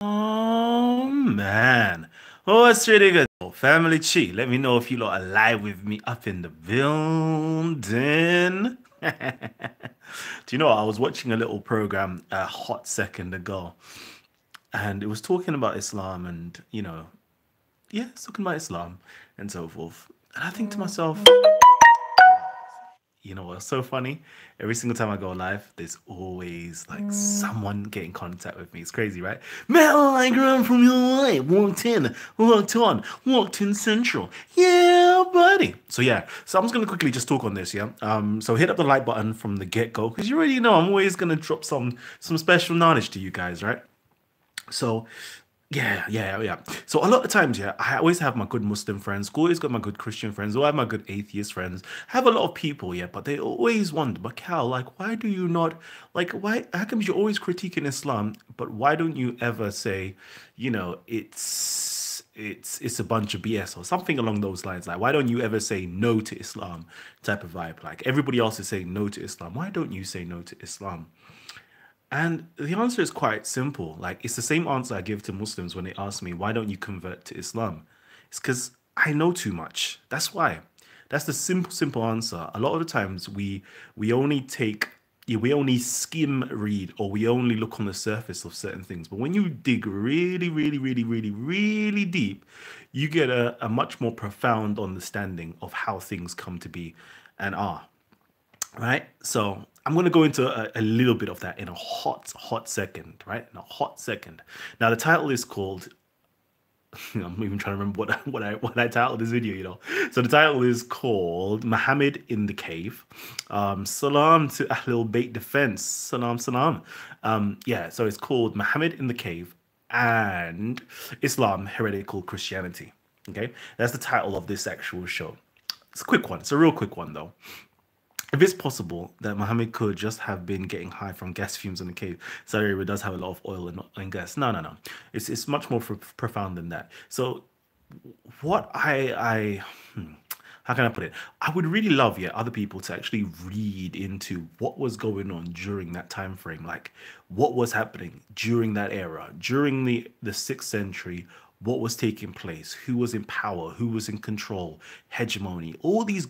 Oh man. Oh, it's really good. Oh, Family Chi, let me know if you lot are live with me up in the building. Do you know what? I was watching a little program a hot second ago, and it was talking about Islam and, yeah, it's talking about Islam and so forth. And I think to myself, you know what's so funny? Every single time I go live, there's always like someone getting contact with me. It's crazy, right? Metal I grew from your way. Walked in Central. Yeah, buddy. So yeah, so I'm just gonna quickly just talk on this, yeah. So hit up the like button from the get-go, because you already know I'm always gonna drop some special knowledge to you guys, right? So, yeah. So a lot of times, yeah, I always have my good Muslim friends, always got my good Christian friends, or I have my good atheist friends. I have a lot of people, yeah, but they always wonder, but Cal, like, why do you not, like, why, how come you're always critiquing Islam, but why don't you ever say, it's a bunch of BS or something along those lines? Like, why don't you ever say no to Islam type of vibe? Like, everybody else is saying no to Islam. Why don't you say no to Islam? And the answer is quite simple. Like, it's the same answer I give to Muslims when they ask me, why don't you convert to Islam? It's because I know too much. That's why. That's the simple answer. A lot of the times we only take yeah, we only skim read, or we only look on the surface of certain things. But when you dig really, really, really, really, really deep, you get a much more profound understanding of how things come to be and are. Right? So I'm going to go into a little bit of that in a hot second, right? In a hot second. Now, the title is called, I'm even trying to remember what I titled this video, you know. So the title is called Muhammad in the Cave. Salam to Ahlul Bayt Defense. Salam, salam. Yeah, so it's called Muhammad in the Cave and Islam, Heretical Christianity. Okay, that's the title of this actual show. It's a quick one. It's a real quick one, though. If it's possible that Muhammad could just have been getting high from gas fumes in the cave, Saudi Arabia does have a lot of oil and gas. No. It's much more profound than that. So, what how can I put it? I would really love, yeah, other people to actually read into what was going on during that time frame, like what was happening during that era, during the sixth century. What was taking place? Who was in power? Who was in control? Hegemony? All these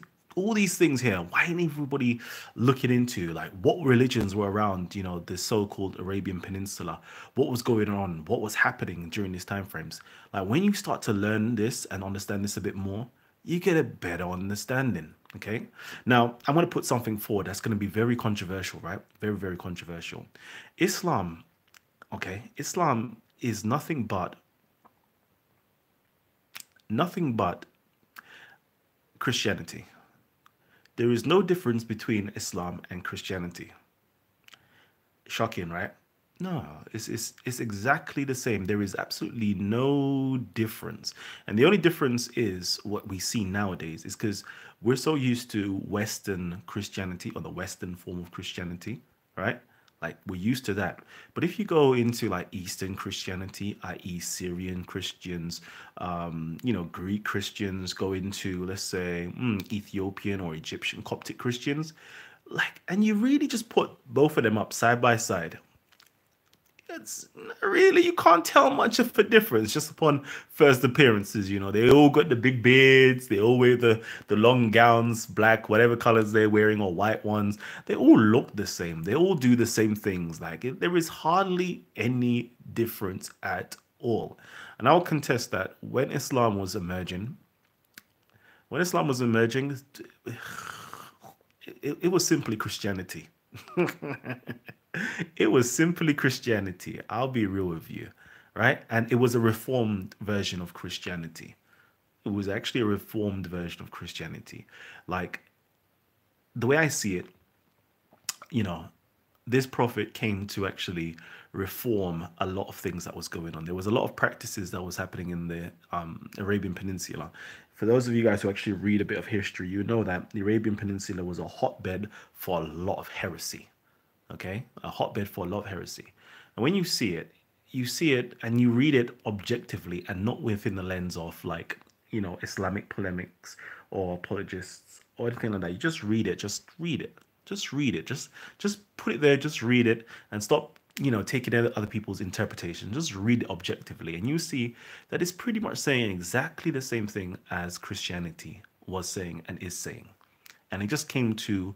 things here. Why ain't everybody looking into like what religions were around, the so-called Arabian Peninsula? What was going on? What was happening during these time frames? Like, when you start to learn this and understand this a bit more, you get a better understanding. Okay. Now, I'm going to put something forward that's going to be very controversial, right? Very, very controversial. Islam, okay, Islam is nothing but Christianity. There is no difference between Islam and Christianity. Shocking, right? No, it's exactly the same. There is absolutely no difference. And the only difference is what we see nowadays is because we're so used to Western Christianity, or the Western form of Christianity, right? Like, we're used to that. But if you go into like Eastern Christianity, i.e., Syrian Christians, Greek Christians, go into, let's say, Ethiopian or Egyptian Coptic Christians, like, and you really just put both of them up side by side, it's really, you can't tell much of a difference just upon first appearances. They all got the big beards, they all wear the long gowns, black, whatever colors they're wearing, or white ones. They all look the same. They all do the same things. Like, there is hardly any difference at all. And I'll contest that when Islam was emerging, it was simply Christianity. It was simply Christianity. I'll be real with you, right? And it was a reformed version of Christianity. It was actually a reformed version of Christianity. Like, the way I see it, you know, this prophet came to actually reform a lot of things that was going on. There was a lot of practices that was happening in the Arabian Peninsula. For those of you guys who actually read a bit of history, you know that the Arabian Peninsula was a hotbed for a lot of heresy. Okay, a hotbed for a lot of heresy. And when you see it and you read it objectively and not within the lens of, like, Islamic polemics or apologists or anything like that. You just read it, just read it, just read it, just put it there, just read it, and stop taking other people's interpretation. Just read it objectively, and you see that it's pretty much saying exactly the same thing as Christianity was saying and is saying. And it just came to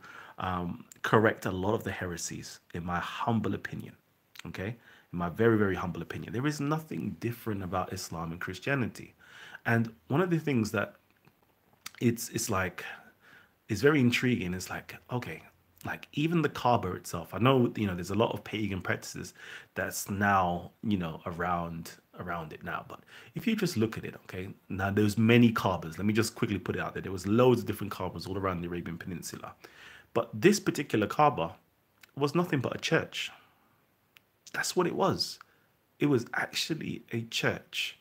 correct a lot of the heresies, in my humble opinion. Okay, in my very, very humble opinion, there is nothing different about Islam and Christianity. And one of the things that it's like is very intriguing. It's like, okay, like even the Kaaba itself. I know, there's a lot of pagan practices that's now, around it now. But if you just look at it, okay, now there's many Kaabas. Let me just quickly put it out there. There was loads of different Kaabas all around the Arabian Peninsula. But this particular Kaaba was nothing but a church. That's what it was. It was actually a church.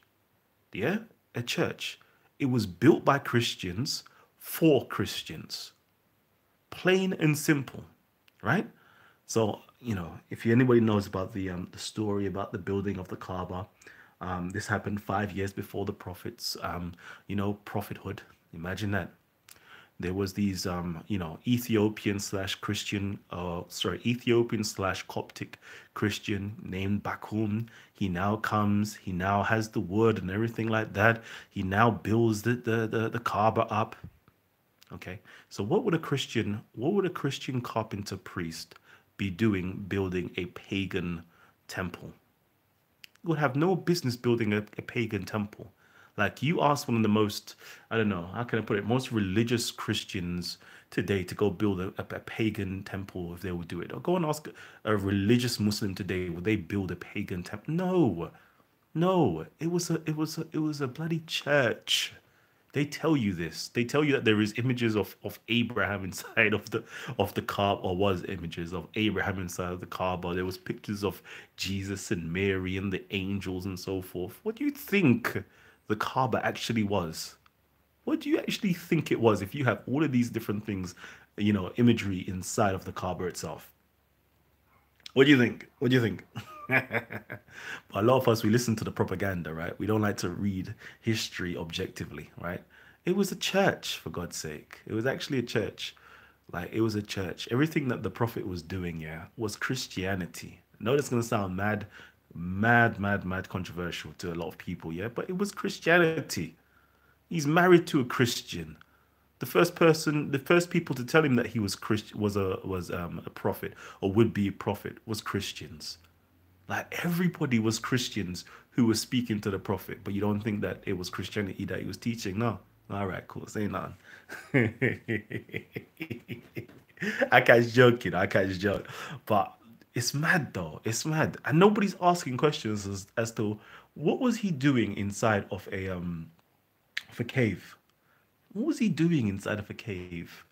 Yeah, a church. It was built by Christians for Christians. Plain and simple, right? So, if anybody knows about the story about the building of the Kaaba, this happened 5 years before the prophets, prophethood. Imagine that. There was these, Ethiopian slash Christian, Ethiopian slash Coptic Christian named Bakum. He now comes, he now has the wood and everything like that. He now builds the Kaaba up. Okay, so what would a Christian carpenter priest be doing building a pagan temple? He would have no business building a pagan temple. Like, you ask one of the most, I don't know, how can I put it, most religious Christians today to go build a pagan temple, if they would do it. Or go and ask a religious Muslim today, would they build a pagan temple? No, no. It was a bloody church. They tell you this. They tell you that there is images of Abraham inside of the Kaaba, or was images of Abraham inside of the Kaaba. There was pictures of Jesus and Mary and the angels and so forth. What do you think the Kaaba actually was? What do you actually think it was if you have all of these different things, imagery inside of the Kaaba itself? What do you think? What do you think? But a lot of us, we listen to the propaganda, right? We don't like to read history objectively, right? It was a church, for God's sake. It was actually a church. Like, it was a church. Everything that the prophet was doing, yeah, was Christianity. I know that's going to sound mad, mad, mad, mad controversial to a lot of people, yeah, but it was Christianity. He's married to a Christian. The first people to tell him that he was Christian, was a prophet, or would be a prophet, was Christians. Like, everybody was Christians who were speaking to the prophet, but you don't think that it was Christianity that he was teaching? No. All right, cool. Say none. I catch joking. I catch joke, but it's mad though. It's mad, and nobody's asking questions as to what was he doing inside of a cave. What was he doing inside of a cave?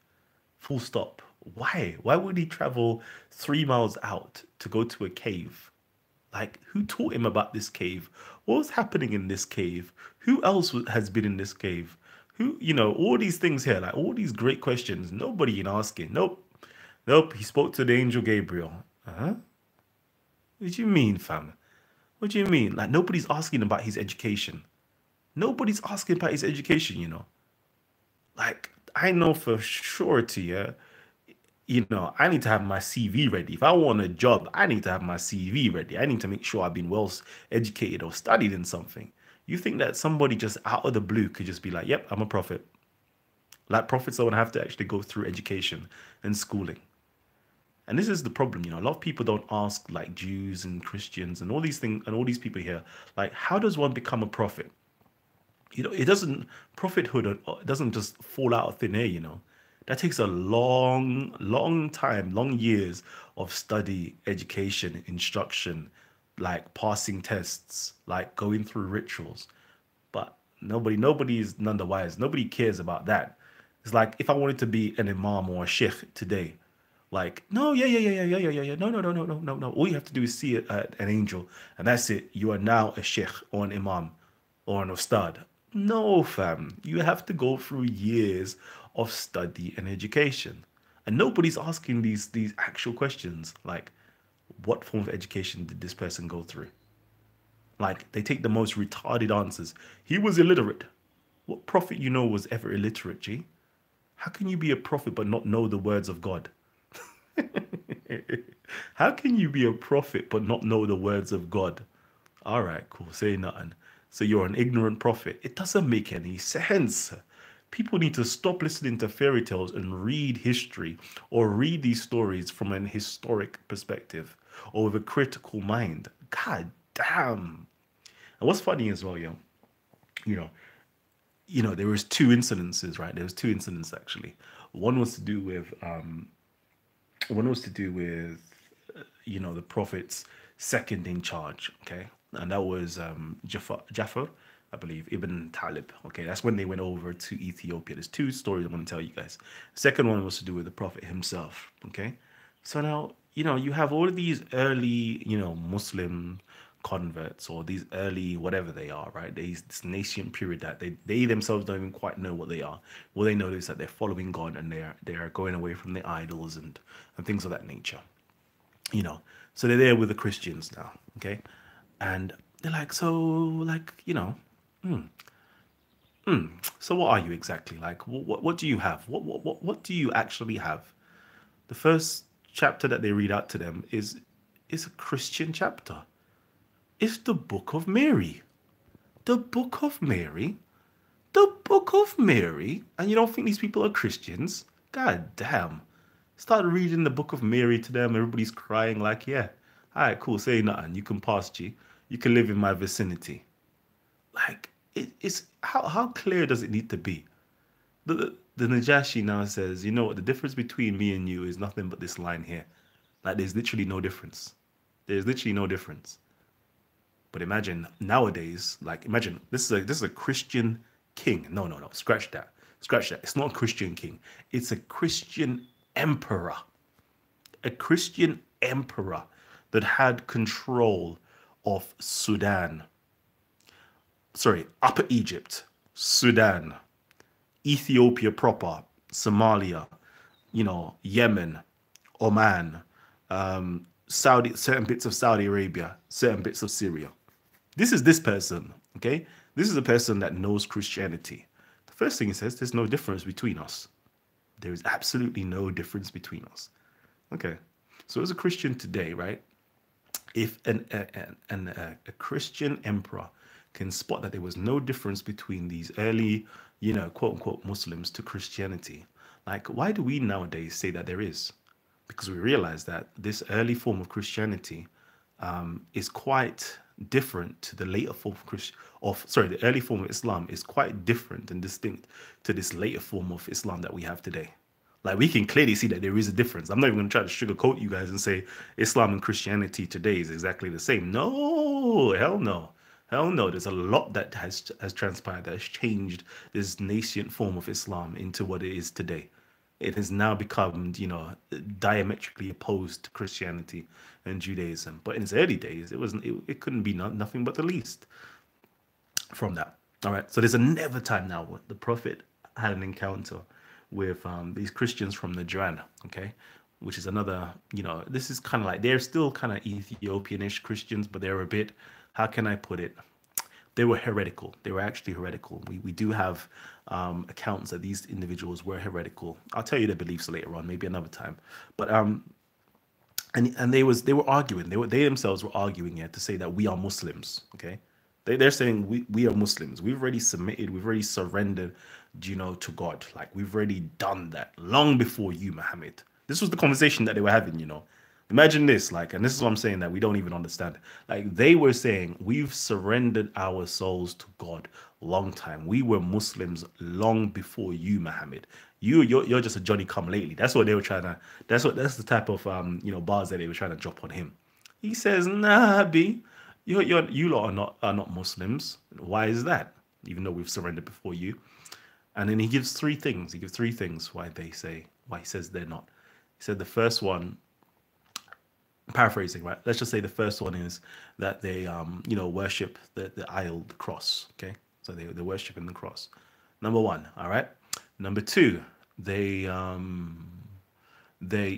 Full stop. Why? Why would he travel 3 miles out to go to a cave? Like, who taught him about this cave? What was happening in this cave? Who else has been in this cave? All these things here, like all these great questions, nobody in asking. Nope. Nope. He spoke to the angel Gabriel. Huh? What do you mean, fam? What do you mean? Like, nobody's asking about his education. Nobody's asking about his education. Like, I know for surety, yeah, I need to have my CV ready. If I want a job, I need to have my CV ready. I need to make sure I've been well educated or studied in something. You think that somebody just out of the blue could just be like, yep, I'm a prophet? Like, prophets don't have to actually go through education and schooling. And this is the problem, a lot of people don't ask, like, Jews and Christians and all these things and all these people here, like, how does one become a prophet? It doesn't, prophethood doesn't just fall out of thin air. That takes a long, long time, long years of study, education, instruction, like passing tests, like going through rituals. But nobody is none the wise. Nobody cares about that. It's like, if I wanted to be an imam or a sheikh today, like, no, yeah, yeah, yeah, yeah, yeah, yeah, yeah, no, no, no, no, no, no, no. All you have to do is see an angel, and that's it. You are now a sheikh or an imam or an ustad. No, fam. You have to go through years of study and education. And nobody's asking these actual questions, like, what form of education did this person go through? Like, they take the most retarded answers. He was illiterate. What prophet was ever illiterate, G? How can you be a prophet but not know the words of God? How can you be a prophet but not know the words of God? All right, cool. Say nothing. So you're an ignorant prophet. It doesn't make any sense. People need to stop listening to fairy tales and read history or read these stories from an historic perspective or with a critical mind. God damn. And what's funny as well, you know, there was two incidences, right? There was two incidents actually. One was to do with one was to do with the prophet's second in charge, okay, and that was Jafar, I believe, Ibn Talib. Okay, that's when they went over to Ethiopia. There's two stories I want to tell you guys. The second one was to do with the prophet himself. Okay, so now you have all of these early Muslim converts or these early whatever they are, right? This nascent period that they themselves don't even quite know what they are. All they know is that they're following God and they are going away from their idols and things of that nature. you know so they're there with the Christians now, okay, and they're like, so, like, so what are you exactly, like, what do you have, what do you actually have? The first chapter that they read out to them is a Christian chapter. It's the book of Mary. The book of Mary. The book of Mary. And you don't think these people are Christians? God damn. Start reading the book of Mary to them. Everybody's crying like, yeah, all right, cool, say nothing. You can pass, G. You can live in my vicinity. Like, it's how clear does it need to be? The Najashi now says, you know what, the difference between me and you is nothing but this line here. Like, there's literally no difference. There's literally no difference. But imagine nowadays, like, imagine this is a Christian king. No, no, no. Scratch that. Scratch that. It's not a Christian king. It's a Christian emperor. A Christian emperor that had control of Sudan. Sorry, Upper Egypt, Sudan, Ethiopia proper, Somalia, Yemen, Oman, Saudi, certain bits of Saudi Arabia, certain bits of Syria. This is this person, okay? This is a person that knows Christianity. The first thing he says, there's no difference between us. There is absolutely no difference between us. Okay. So as a Christian today, right? If a Christian emperor can spot that there was no difference between these early, quote unquote Muslims to Christianity, like, why do we nowadays say that there is? Because we realize that this early form of Christianity is quite different to the later form of the early form of Islam is quite different and distinct to this later form of Islam that we have today. Like, we can clearly see that there is a difference. I'm not even going to try to sugarcoat you guys and say Islam and Christianity today is exactly the same. No, hell no. Hell no. There's a lot that has transpired that has changed this nascent form of Islam into what it is today. It has now become, diametrically opposed to Christianity and Judaism. But in its early days, it couldn't be nothing but the least from that. All right. So there's another time now where the Prophet had an encounter with these Christians from Najran, okay, which is another, this is kind of like, they're still kind of Ethiopianish Christians, but they're a bit, how can I put it? They were heretical. They were actually heretical. We do have accounts that these individuals were heretical. I'll tell you their beliefs later on, maybe another time. But and they were arguing. They themselves were arguing here to say that we are Muslims. Okay, they're saying we are Muslims. We've already submitted. We've already surrendered, to God. Like, we've already done that long before you, Muhammad. This was the conversation that they were having. Imagine this, like, and this is what I'm saying that we don't even understand. Like, they were saying, we've surrendered our souls to God long time. We were Muslims long before you, Muhammad. You're just a Johnny come lately. That's what they were trying to. That's the type of bars that they were trying to drop on him. He says, nah, B, you lot are not Muslims. Why is that? Even though we've surrendered before you. And then he gives three things. He gives three things why he says they're not. He said the first one, paraphrasing, right? Let's just say the first one is that they worship the idol, the cross. Okay, so they're worshiping the cross. Number one, all right. Number two, they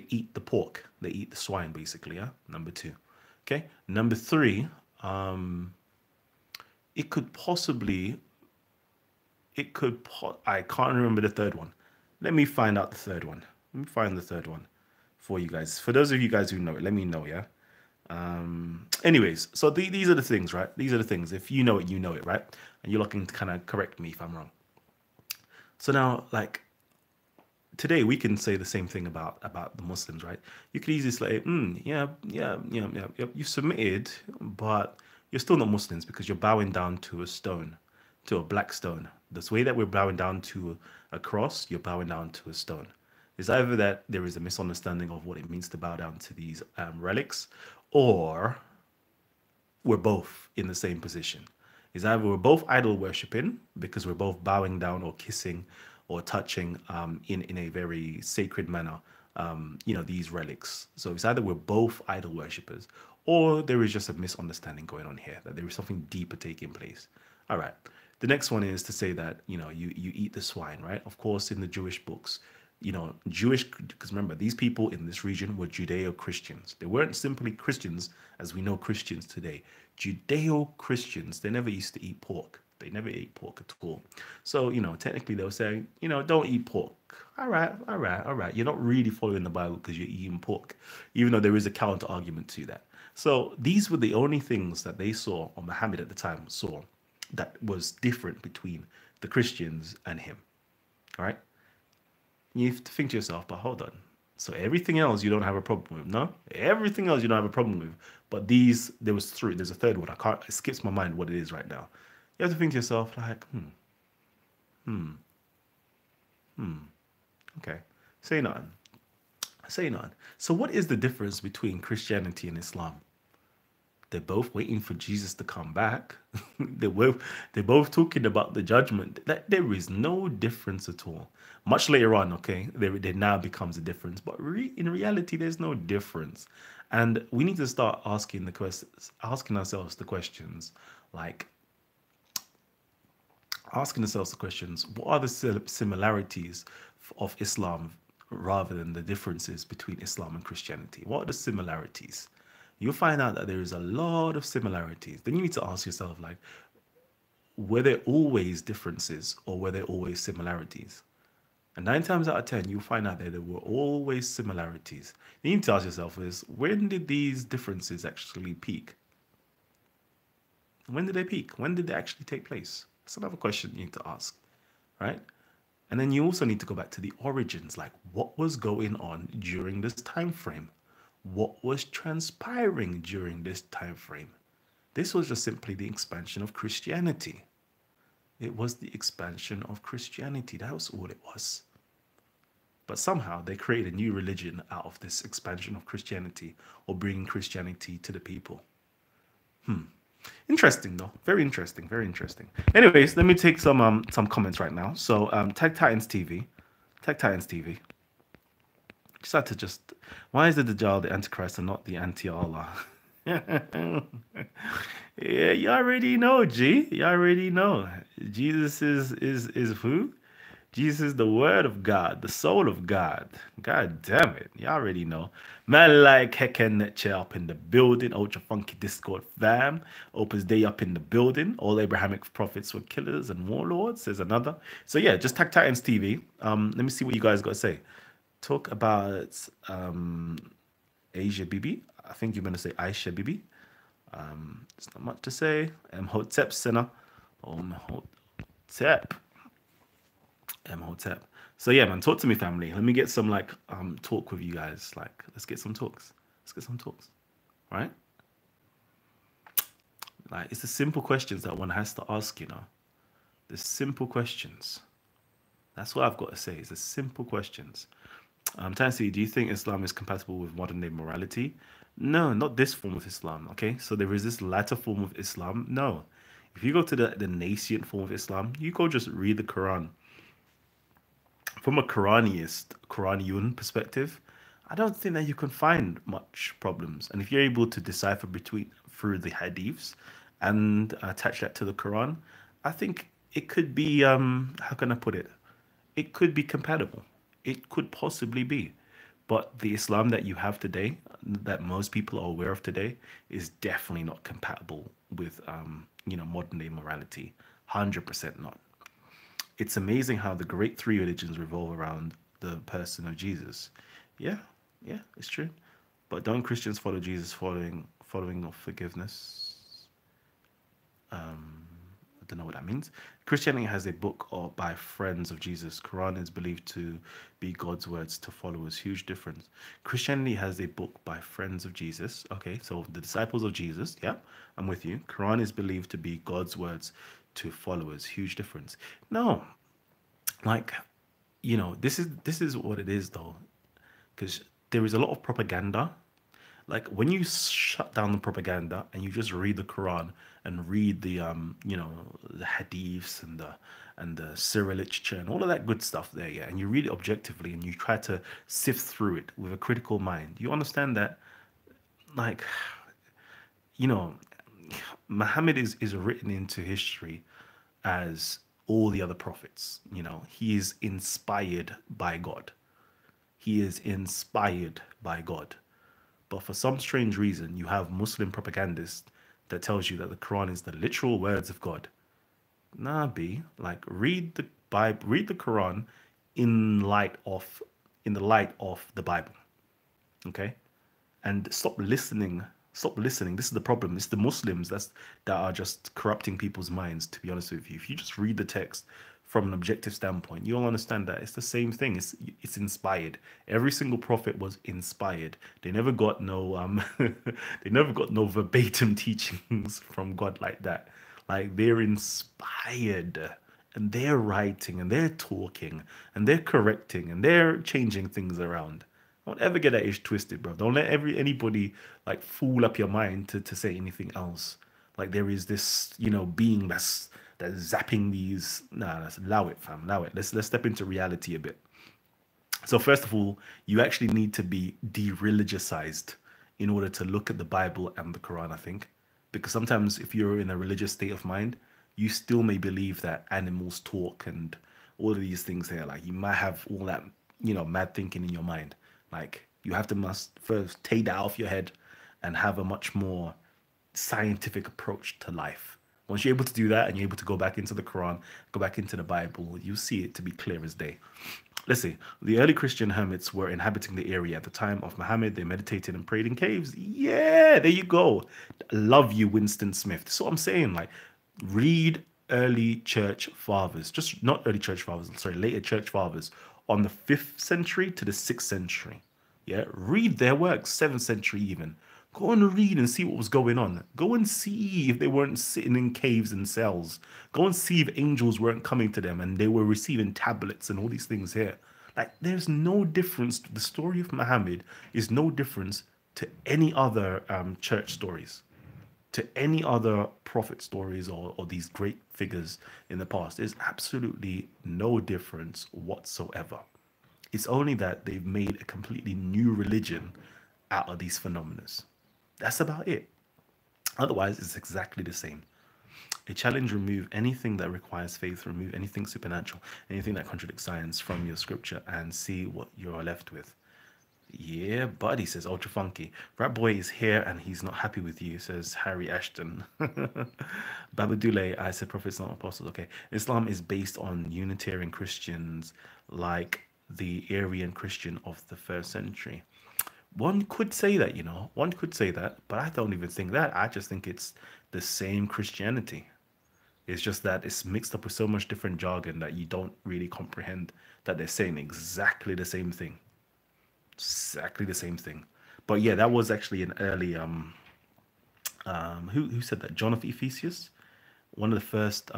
eat the pork. They eat the swine, basically. Yeah. Number two. Okay. Number three, it could possibly, I can't remember the third one. Let me find out the third one. Let me find the third one. for you guys. For those of you guys who know it, let me know, yeah? Anyways, so these are the things, right? These are the things. If you know it, you know it, right? And you're looking to kind of correct me if I'm wrong. So now, like, today we can say the same thing about the Muslims, right? You could easily say, yeah, you submitted, but you're still not Muslims because you're bowing down to a stone, to a black stone. This way that we're bowing down to a cross, you're bowing down to a stone. It's either that there is a misunderstanding of what it means to bow down to these relics, or we're both in the same position. Is either we're both idol worshipping because we're both bowing down or kissing or touching in a very sacred manner, these relics. So it's either we're both idol worshippers or there is just a misunderstanding going on here, that there is something deeper taking place. All right. The next one is to say that, you eat the swine, right? Of course, in the Jewish books, Jewish, because remember, these people in this region were Judeo Christians. They weren't simply Christians as we know Christians today. Judeo Christians, they never used to eat pork. They never ate pork at all. So, technically they were saying, don't eat pork. All right, all right, all right. You're not really following the Bible because you're eating pork, even though there is a counter argument to that. So these were the only things that they saw, or Muhammad at the time saw, that was different between the Christians and him. All right. You have to think to yourself, but hold on. So everything else you don't have a problem with, no? Everything else you don't have a problem with. But these, there was three. There's a third one. It skips my mind what it is right now. You have to think to yourself, like, okay. Say none. Say none. So what is the difference between Christianity and Islam? They're both waiting for Jesus to come back. they're both talking about the judgment. There is no difference at all. Much later on, okay, there now becomes a difference. But in reality, there's no difference. And we need to start asking ourselves the questions, like what are the similarities of Islam rather than the differences between Islam and Christianity? What are the similarities? You'll find out that there is a lot of similarities. Then you need to ask yourself, like, were there always differences or were there always similarities? And 9 times out of 10, you'll find out that there were always similarities. You need to ask yourself is, when did these differences actually peak? When did they peak? When did they actually take place? That's another question you need to ask, right? And then you also need to go back to the origins, like what was going on during this time frame? What was transpiring during this time frame? This was just simply the expansion of Christianity. It was the expansion of Christianity. That was all it was. But somehow they created a new religion out of this expansion of Christianity, or bringing Christianity to the people. Interesting though, very interesting, very interesting. Anyways, let me take some comments right now. So Tag Titans TV, just had to why is the Dajjal the Antichrist and not the anti-Allah? Yeah, you already know, G. You already know. Jesus is who? Jesus is the word of God, the soul of God. God damn it. You already know. Man like Hecken chair up in the building. Ultra Funky Discord fam. Opus Day up in the building. All Abrahamic prophets were killers and warlords. There's another. So yeah, just Tag Titans TV. Let me see what you guys got to say. Talk about Asia Bibi. I think you're going to say Aisha Bibi. There's not much to say. Hotep Sinner. Hotep. Hotep. So yeah, man, talk to me, family. Let me get some talk with you guys. Like, let's get some talks. Right? Like, it's the simple questions that one has to ask, The simple questions. That's what I've got to say. It's the simple questions. Tansy, do you think Islam is compatible with modern day morality? No, not this form of Islam. Okay, so there is this latter form of Islam. No, if you go to the nascent form of Islam, you go just read the Quran. From a Quranian perspective, I don't think that you can find much problems. And if you're able to decipher through the hadiths and attach that to the Quran, I think it could be how can I put it? It could be compatible. It could possibly be. But the Islam that you have today, that most people are aware of today, is definitely not compatible with modern day morality. 100% not. It's amazing how the great three religions revolve around the person of Jesus. Yeah, Yeah, it's true. But don't Christians follow Jesus following of forgiveness? I don't know what that means. Christianity has a book or by friends of Jesus. Quran is believed to be God's words to followers. Huge difference. Christianity has a book by friends of Jesus. Okay, so the disciples of Jesus. Yeah, I'm with you. Quran is believed to be God's words to followers. Huge difference. No, like, this is what it is though, because there is a lot of propaganda. Like when you shut down the propaganda and you just read the Quran and read the hadiths and the Syria literature and all of that good stuff there, yeah, and you read it objectively and you try to sift through it with a critical mind, you understand that, like, you know, Muhammad is written into history as all the other prophets. He is inspired by God. He is inspired by God. But for some strange reason, you have Muslim propagandists that tells you that the Quran is the literal words of God. Nah, B. Like read the Bible, read the Quran in light of in the light of the Bible. Okay? And stop listening. This is the problem. It's the Muslims that are just corrupting people's minds, to be honest with you. If you just read the text from an objective standpoint, you'll understand that it's the same thing. It's inspired. Every single prophet was inspired. They never got no they never got no verbatim teachings from God like that. Like they're inspired and they're writing and they're talking and they're correcting and they're changing things around. Don't ever get that age twisted, bro. Don't let anybody like fool up your mind to say anything else. Like there is this, being that's zapping these. Nah, let's allow it, fam. Allow it. Let's step into reality a bit. So first of all, you actually need to be de-religiousized in order to look at the Bible and the Quran, I think. Because sometimes if you're in a religious state of mind, you still may believe that animals talk and all of these things here. Like you might have all that, mad thinking in your mind. Like you have to must first take that off your head and have a much more scientific approach to life. Once you're able to do that and you're able to go back into the Quran, go back into the Bible, you see it to be clear as day. Let's see. The early Christian hermits were inhabiting the area at the time of Muhammad. They meditated and prayed in caves. Yeah, there you go. Love you, Winston Smith. That's what I'm saying. Like, read early church fathers, just not early church fathers, sorry, later church fathers on the 5th century to the 6th century. Yeah, read their works, 7th century even. Go and read and see what was going on. Go and see if they weren't sitting in caves and cells. Go and see if angels weren't coming to them and they were receiving tablets and all these things here. Like, there's no difference. The story of Muhammad is no difference to any other church stories, to any other prophet stories or these great figures in the past. There's absolutely no difference whatsoever. It's only that they've made a completely new religion out of these phenomena. That's about it. Otherwise, it's exactly the same. A challenge: remove anything that requires faith, remove anything supernatural, anything that contradicts science from your scripture, and see what you're left with. Yeah, buddy, says Ultra Funky. Rat Boy is here and he's not happy with you, says Harry Ashton. Babadule, I said prophets, not apostles. Okay. Islam is based on Unitarian Christians like the Arian Christian of the first century. One could say that, one could say that, but I don't even think that. I just think it's the same Christianity. It's just that it's mixed up with so much different jargon that you don't really comprehend that they're saying exactly the same thing. Exactly the same thing. But yeah, that was actually an early who said that? John of Ephesus, one of the first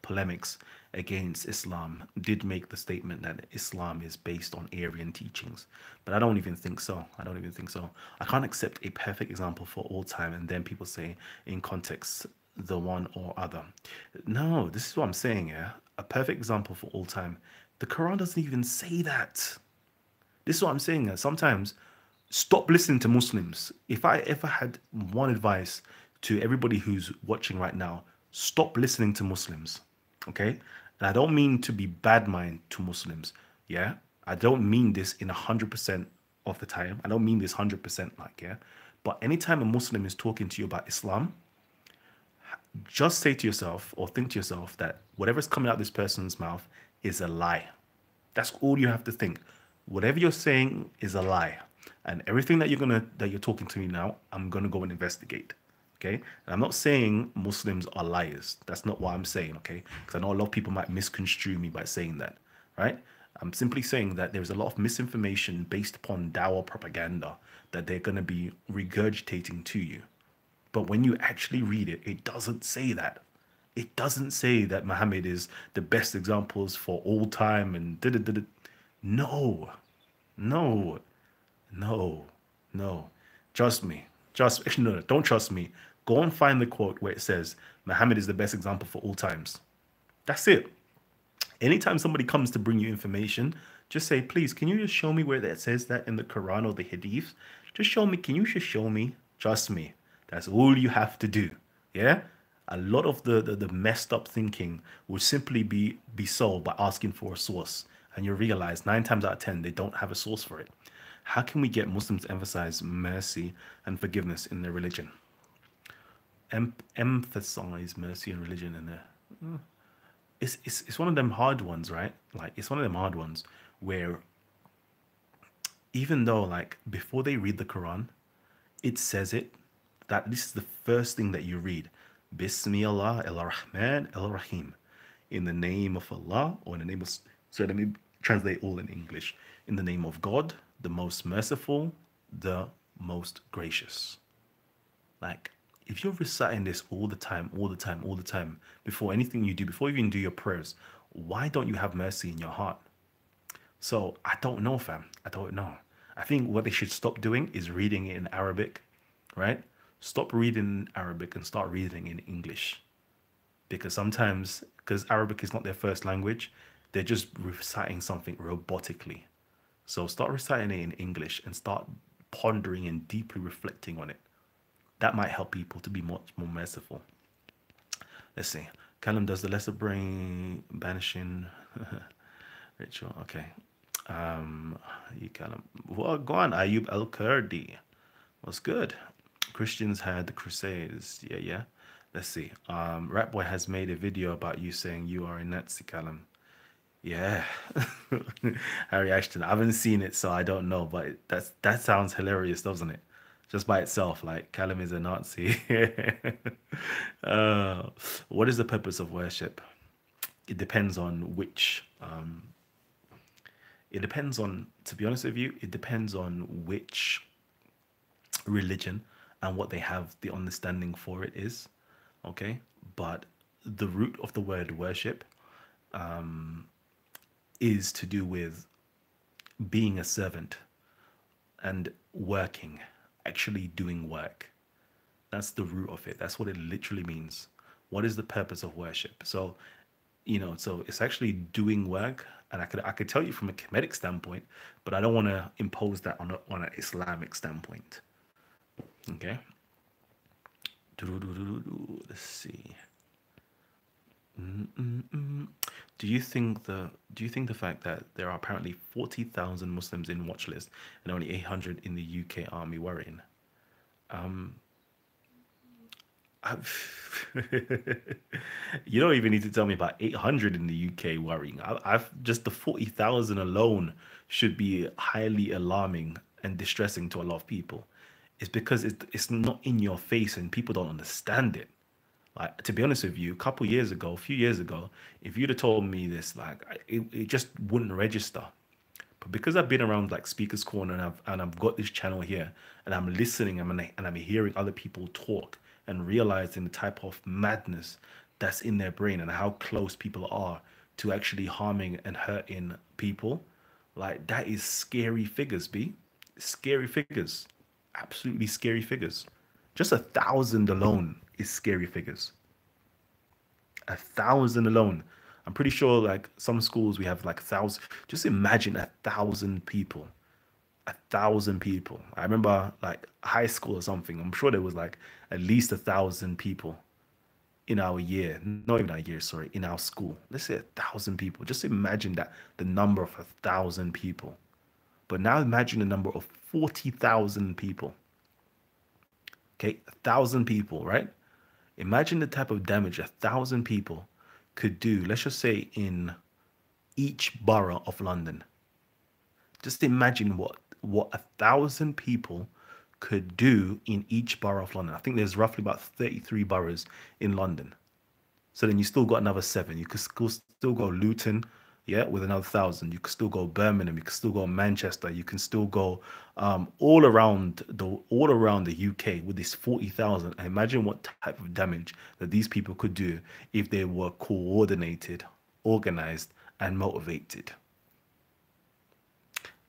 polemics against Islam, did make the statement that Islam is based on Arian teachings. But I don't even think so. I don't even think so. I can't accept a perfect example for all time and then people say in context the one or other. No, this is what I'm saying, yeah. A perfect example for all time. The Quran doesn't even say that. This is what I'm saying. Sometimes stop listening to Muslims. If I ever had one advice to everybody who's watching right now, stop listening to Muslims. Okay? And I don't mean to be bad mind to Muslims. Yeah? I don't mean this in 100% of the time. I don't mean this 100% like, yeah? But anytime a Muslim is talking to you about Islam, just say to yourself or think to yourself that whatever's coming out of this person's mouth is a lie. That's all you have to think. Whatever you're saying is a lie. And everything that you're talking to me now, I'm gonna go and investigate. Okay? And I'm not saying Muslims are liars. That's not what I'm saying, okay? Because I know a lot of people might misconstrue me by saying that, right? I'm simply saying that there's a lot of misinformation based upon dawah propaganda that they're gonna be regurgitating to you. But when you actually read it, it doesn't say that. It doesn't say that Muhammad is the best examples for all time and da da da. No, no, no, no. Trust me. Actually, no, don't trust me. Go and find the quote where it says Muhammad is the best example for all times. That's it. Anytime somebody comes to bring you information, just say, please, can you just show me where that says that in the Quran or the Hadith? Just show me. Can you just show me? Trust me. That's all you have to do. Yeah? A lot of the messed up thinking will simply be solved by asking for a source. And you realize 9 times out of 10, they don't have a source for it. How can we get Muslims to emphasize mercy and forgiveness in their religion? Emphasize mercy and religion in their it's one of them hard ones, right? Like it's one of them hard ones where even though like before they read the Quran, it says it that this is the first thing that you read. Bismillah el-Rahman el-Rahim. In the name of Allah, or in the name of, so let me translate all in English. In the name of God, the most merciful, the most gracious. Like, if you're reciting this all the time, all the time, all the time, before anything you do, before you even do your prayers, why don't you have mercy in your heart? So I don't know, fam. I don't know. I think what they should stop doing is reading it in Arabic, right? Stop reading in Arabic and start reading in English. Because sometimes, because Arabic is not their first language, they're just reciting something robotically. So start reciting it in English and start pondering and deeply reflecting on it. That might help people to be much more merciful. Let's see. Kalam, does the lesser brain banishing ritual? Okay. You Kalam. Well, go on. Ayub Al Kurdi. What's good? Christians had the Crusades. Yeah, yeah. Let's see. Rat Boy has made a video about you saying you are a Nazi, Kalam. Yeah. Harry Ashton. I haven't seen it, so I don't know, but that sounds hilarious, doesn't it? Just by itself, like Callum is a Nazi. What is the purpose of worship? It depends on which. It depends on, to be honest with you, it depends on which religion and what they have the understanding for it is. Okay, but the root of the word worship is to do with being a servant and working, actually doing work. That's the root of it. That's what it literally means. What is the purpose of worship? So, so it's actually doing work, and I could tell you from a Kemetic standpoint, but I don't want to impose that on an Islamic standpoint. Okay. Let's see. Do you think the fact that there are apparently 40,000 Muslims in watch list and only 800 in the UK army worrying? You don't even need to tell me about 800 in the UK worrying. I've just the 40,000 alone should be highly alarming and distressing to a lot of people. It's because it's not in your face and people don't understand it. Like, to be honest with you, a few years ago, if you'd have told me this, like it just wouldn't register. But because I've been around like Speaker's Corner, and I've got this channel here, and I'm listening, and I'm hearing other people talk and realizing the type of madness that's in their brain and how close people are to actually harming and hurting people, like that is scary figures, B. Scary figures. Absolutely scary figures. Just 1,000 alone is scary figures. 1,000 alone. I'm pretty sure like some schools we have like 1,000. Just imagine 1,000 people. 1,000 people. I remember like high school or something. I'm sure there was like at least 1,000 people in our year. Not even our year, sorry, in our school. Let's say 1,000 people. Just imagine that, the number of 1,000 people. But now imagine the number of 40,000 people. Okay, 1,000 people, right? Imagine the type of damage 1,000 people could do, let's just say in each borough of London. Just imagine what 1,000 people could do in each borough of London. I think there's roughly about 33 boroughs in London. So then you still got another seven. You could still go Luton, yeah, with another 1,000. You could still go Birmingham. You could still go Manchester. You can still go all around the UK with this 40,000. Imagine what type of damage that these people could do if they were coordinated, organized, and motivated.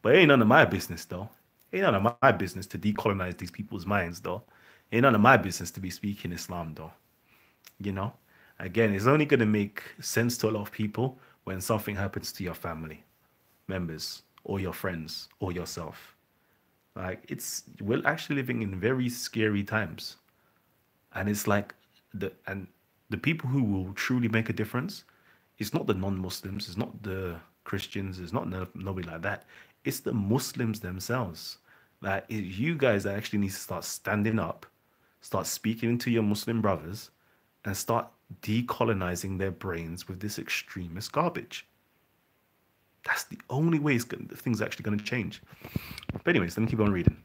But it ain't none of my business though. Ain't none of my business to decolonize these people's minds though. Ain't none of my business to be speaking Islam though. You know? Again, it's only gonna make sense to a lot of people when something happens to your family members or your friends or yourself. Like we're actually living in very scary times. And it's like the people who will truly make a difference, it's not the non-Muslims, it's not the Christians, it's not nobody like that. It's the Muslims themselves. Like it's you guys that actually need to start standing up, start speaking to your Muslim brothers, and start decolonizing their brains with this extremist garbage. That's the only way things are actually going to change. But anyways, let me keep on reading.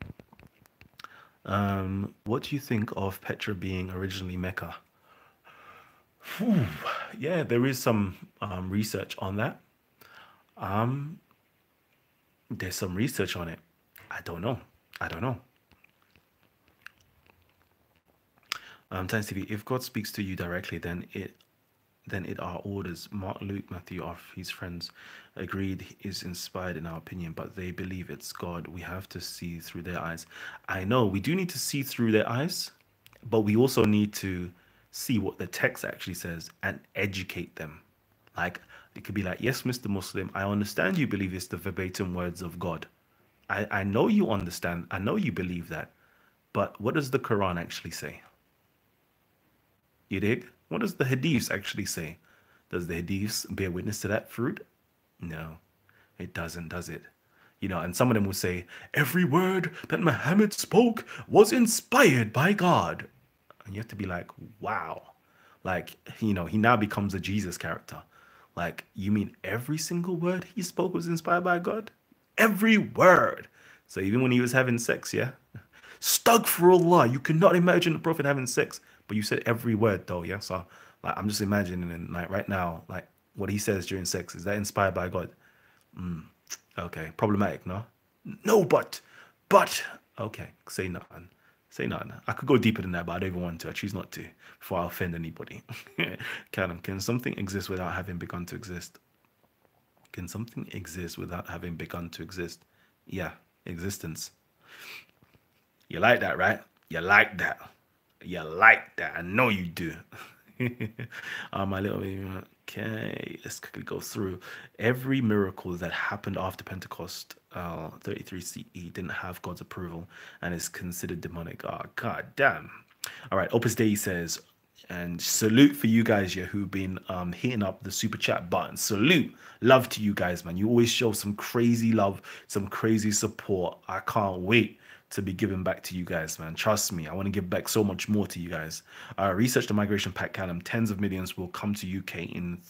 What do you think of Petra being originally Mecca? Whew. Yeah, there is some research on that. Um, there's some research on it. I don't know. I don't know. Times TV. If God speaks to you directly, then it are orders. Mark, Luke, Matthew are his friends. Agreed is inspired in our opinion, but they believe it's God. We have to see through their eyes. I know we do need to see through their eyes, but we also need to see what the text actually says and educate them. Like it could be like, yes, Mr. Muslim, I understand you believe it's the verbatim words of God. I know you understand. I know you believe that. But what does the Quran actually say? You dig? What does the Hadiths actually say? Does the Hadiths bear witness to that fruit? No, it doesn't, does it? And some of them will say, every word that Muhammad spoke was inspired by God. And you have to be like, wow. Like, he now becomes a Jesus character. Like, you mean every single word he spoke was inspired by God? Every word. So even when he was having sex, yeah? Astaghfirullah, you cannot imagine the Prophet having sex, but you said every word though, yeah? So like I'm just imagining and like right now, like what he says during sex, is that inspired by God? Okay, problematic, no? No, but okay, say nothing. Say nothing. I could go deeper than that, but I don't even want to. I choose not to before I offend anybody. Can something exist without having begun to exist? Can something exist without having begun to exist? Yeah, existence. You like that, right? You like that. You like that. I know you do. My little baby. Okay, let's quickly go through every miracle that happened after Pentecost. 33 CE didn't have God's approval and is considered demonic. Oh, god damn. All right, Opus Dei says, and salute for you guys here who've been hitting up the super chat button. Salute, love to you guys, man. You always show some crazy love, some crazy support. I can't wait to be giving back to you guys, man. Trust me, I want to give back so much more to you guys. Research the migration pact, Kalam. Tens of millions will come to UK. In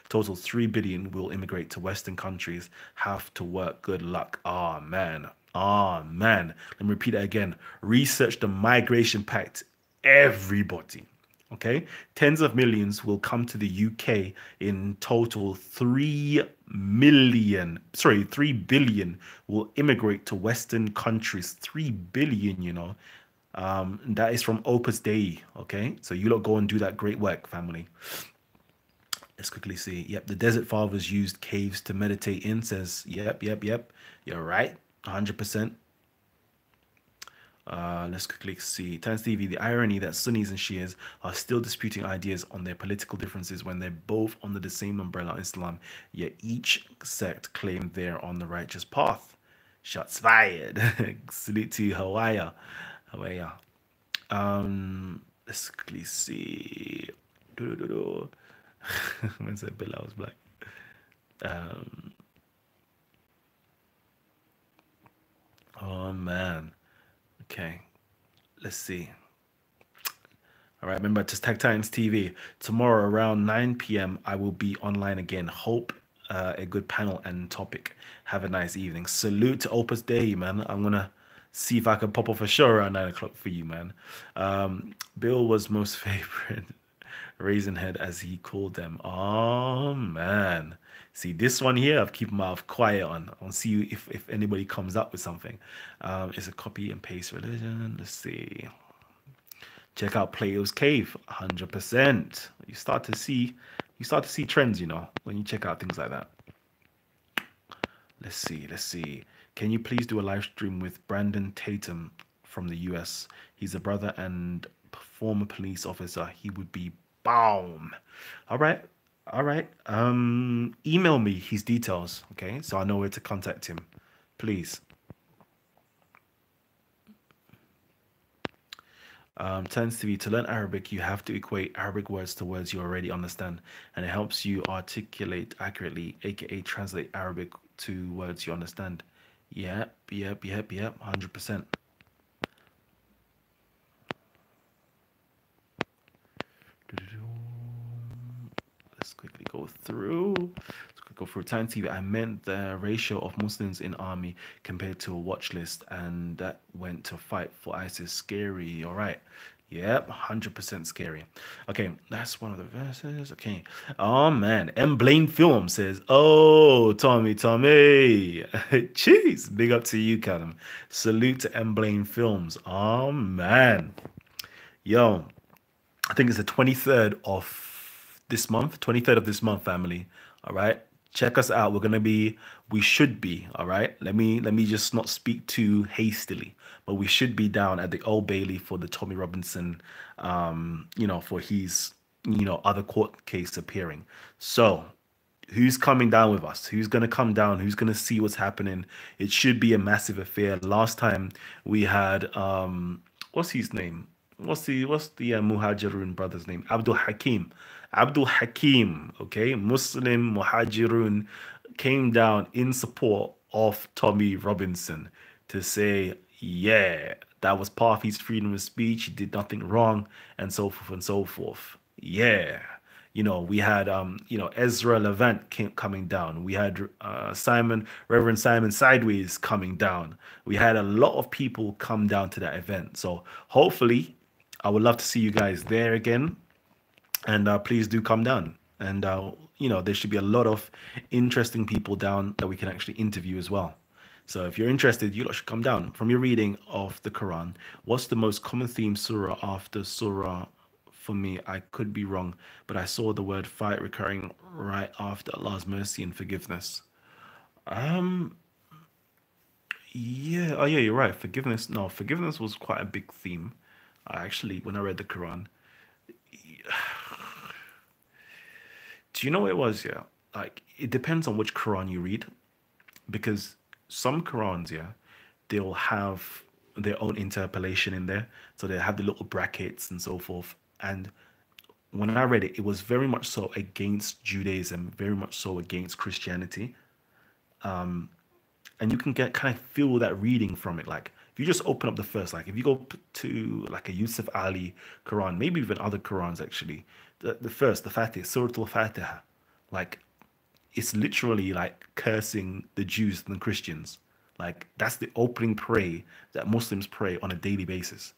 total, 3 billion will immigrate to Western countries. Have to work. Good luck. Ah, man. Ah, man. Let me repeat that again. Research the migration pact. Everybody. Okay, tens of millions will come to the UK. In total, 3 billion will immigrate to Western countries. 3 billion, that is from Opus Dei. Okay, so you lot go and do that great work, family. Let's quickly see. Yep, the Desert Fathers used caves to meditate in. Says, yep. You're right, 100%. Let's quickly see. Times TV, the irony that Sunnis and Shias are still disputing ideas on their political differences when they're both under the same umbrella of Islam, yet each sect claim they're on the righteous path. Shots fired. Salute to Hawaii. Let's quickly see. When said Bilal was black. Oh man. Okay, let's see. All right, remember to Tag Titans TV. Tomorrow around 9 p.m. I will be online again. Hope a good panel and topic. Have a nice evening. Salute to Opus Dei, man. I'm gonna see if I can pop off a show around 9 o'clock for you, man. Bill was most favorite. Raisinhead, as he called them. Oh man. See this one here, I've keep my mouth quiet on. I'll see if anybody comes up with something. It's a copy and paste religion. Let's see. Check out Plato's Cave, 100%. You start to see trends, when you check out things like that. Let's see. Can you please do a live stream with Brandon Tatum from the US? He's a brother and former police officer. He would be bomb. All right. All right. Email me his details, okay? So I know where to contact him. Please. Tends to be to learn Arabic, you have to equate Arabic words to words you already understand, and it helps you articulate accurately, aka translate Arabic to words you understand. Yep, 100%. Let's quickly go through. Go through Time TV. I meant the ratio of Muslims in army compared to a watch list, and that went to fight for ISIS. Scary. All right. Yep, 100% scary. Okay, that's one of the verses. Okay. Oh man, M Blaine Film says, "Oh, Tommy, jeez, big up to you, Kalam. Salute to M Blaine Films. Oh man, yo, I think it's the 23rd of this month, 23rd of this month, family. All right. Check us out. We should be, all right. Let me just not speak too hastily, but we should be down at the Old Bailey for the Tommy Robinson, for his, other court case appearing. So who's coming down with us? Who's going to come down? Who's going to see what's happening? It should be a massive affair. Last time we had what's his name? What's the Muhajirun brother's name? Abdul Hakim. Abdul Hakim, okay? Muslim Muhajirun came down in support of Tommy Robinson to say, yeah, that was part of his freedom of speech. He did nothing wrong, and so forth and so forth. Yeah. We had Ezra Levant coming down. We had Reverend Simon Sideways coming down. We had a lot of people come down to that event. So hopefully, I would love to see you guys there again. And please do come down. And there should be a lot of interesting people down that we can actually interview as well. So if you're interested, you lot should come down. From your reading of the Quran, what's the most common theme surah after surah? For me, I could be wrong, but I saw the word fight recurring right after Allah's mercy and forgiveness. Um, yeah, oh yeah, you're right. Forgiveness, no, forgiveness was quite a big theme. Actually, when I read the Quran, do you know what it was? Yeah, like it depends on which Quran you read, because some Qurans, yeah, they'll have their own interpolation in there, so they have the little brackets and so forth. And when I read it, it was very much so against Judaism, very much so against Christianity. And you can get kind of feel that reading from it. Like if you just open up the first, like if you go to like a Yusuf Ali Quran, maybe even other Qurans actually, the first, the Fatih, Surah Al-Fatiha, like it's literally like cursing the Jews and the Christians. Like that's the opening prayer that Muslims pray on a daily basis,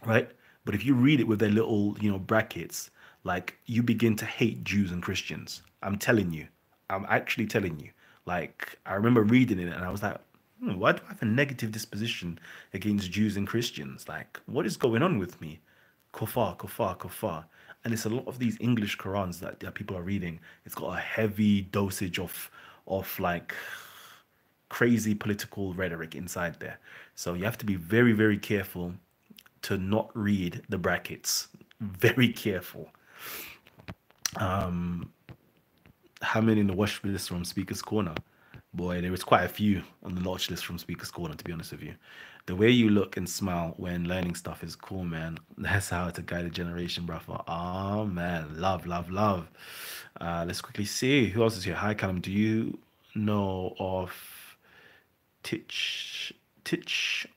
right? But if you read it with their little, brackets, like you begin to hate Jews and Christians. I'm telling you. I'm actually telling you. Like I remember reading it and I was like, why do I have a negative disposition against Jews and Christians? Like, what is going on with me? Kufar, kufar, kufar. And it's a lot of these English Qurans that people are reading. It's got a heavy dosage of like crazy political rhetoric inside there. So you have to be very, very careful to not read the brackets. Very careful. How many in the watch list from Speaker's Corner? Boy, there was quite a few on the watch list from Speaker's Corner, to be honest with you. The way you look and smile when learning stuff is cool, man. That's how to guide a generation, brother. Oh, man. Love, love, love. Let's quickly see. Who else is here? Hi, Callum. Do you know of Titch, Titch,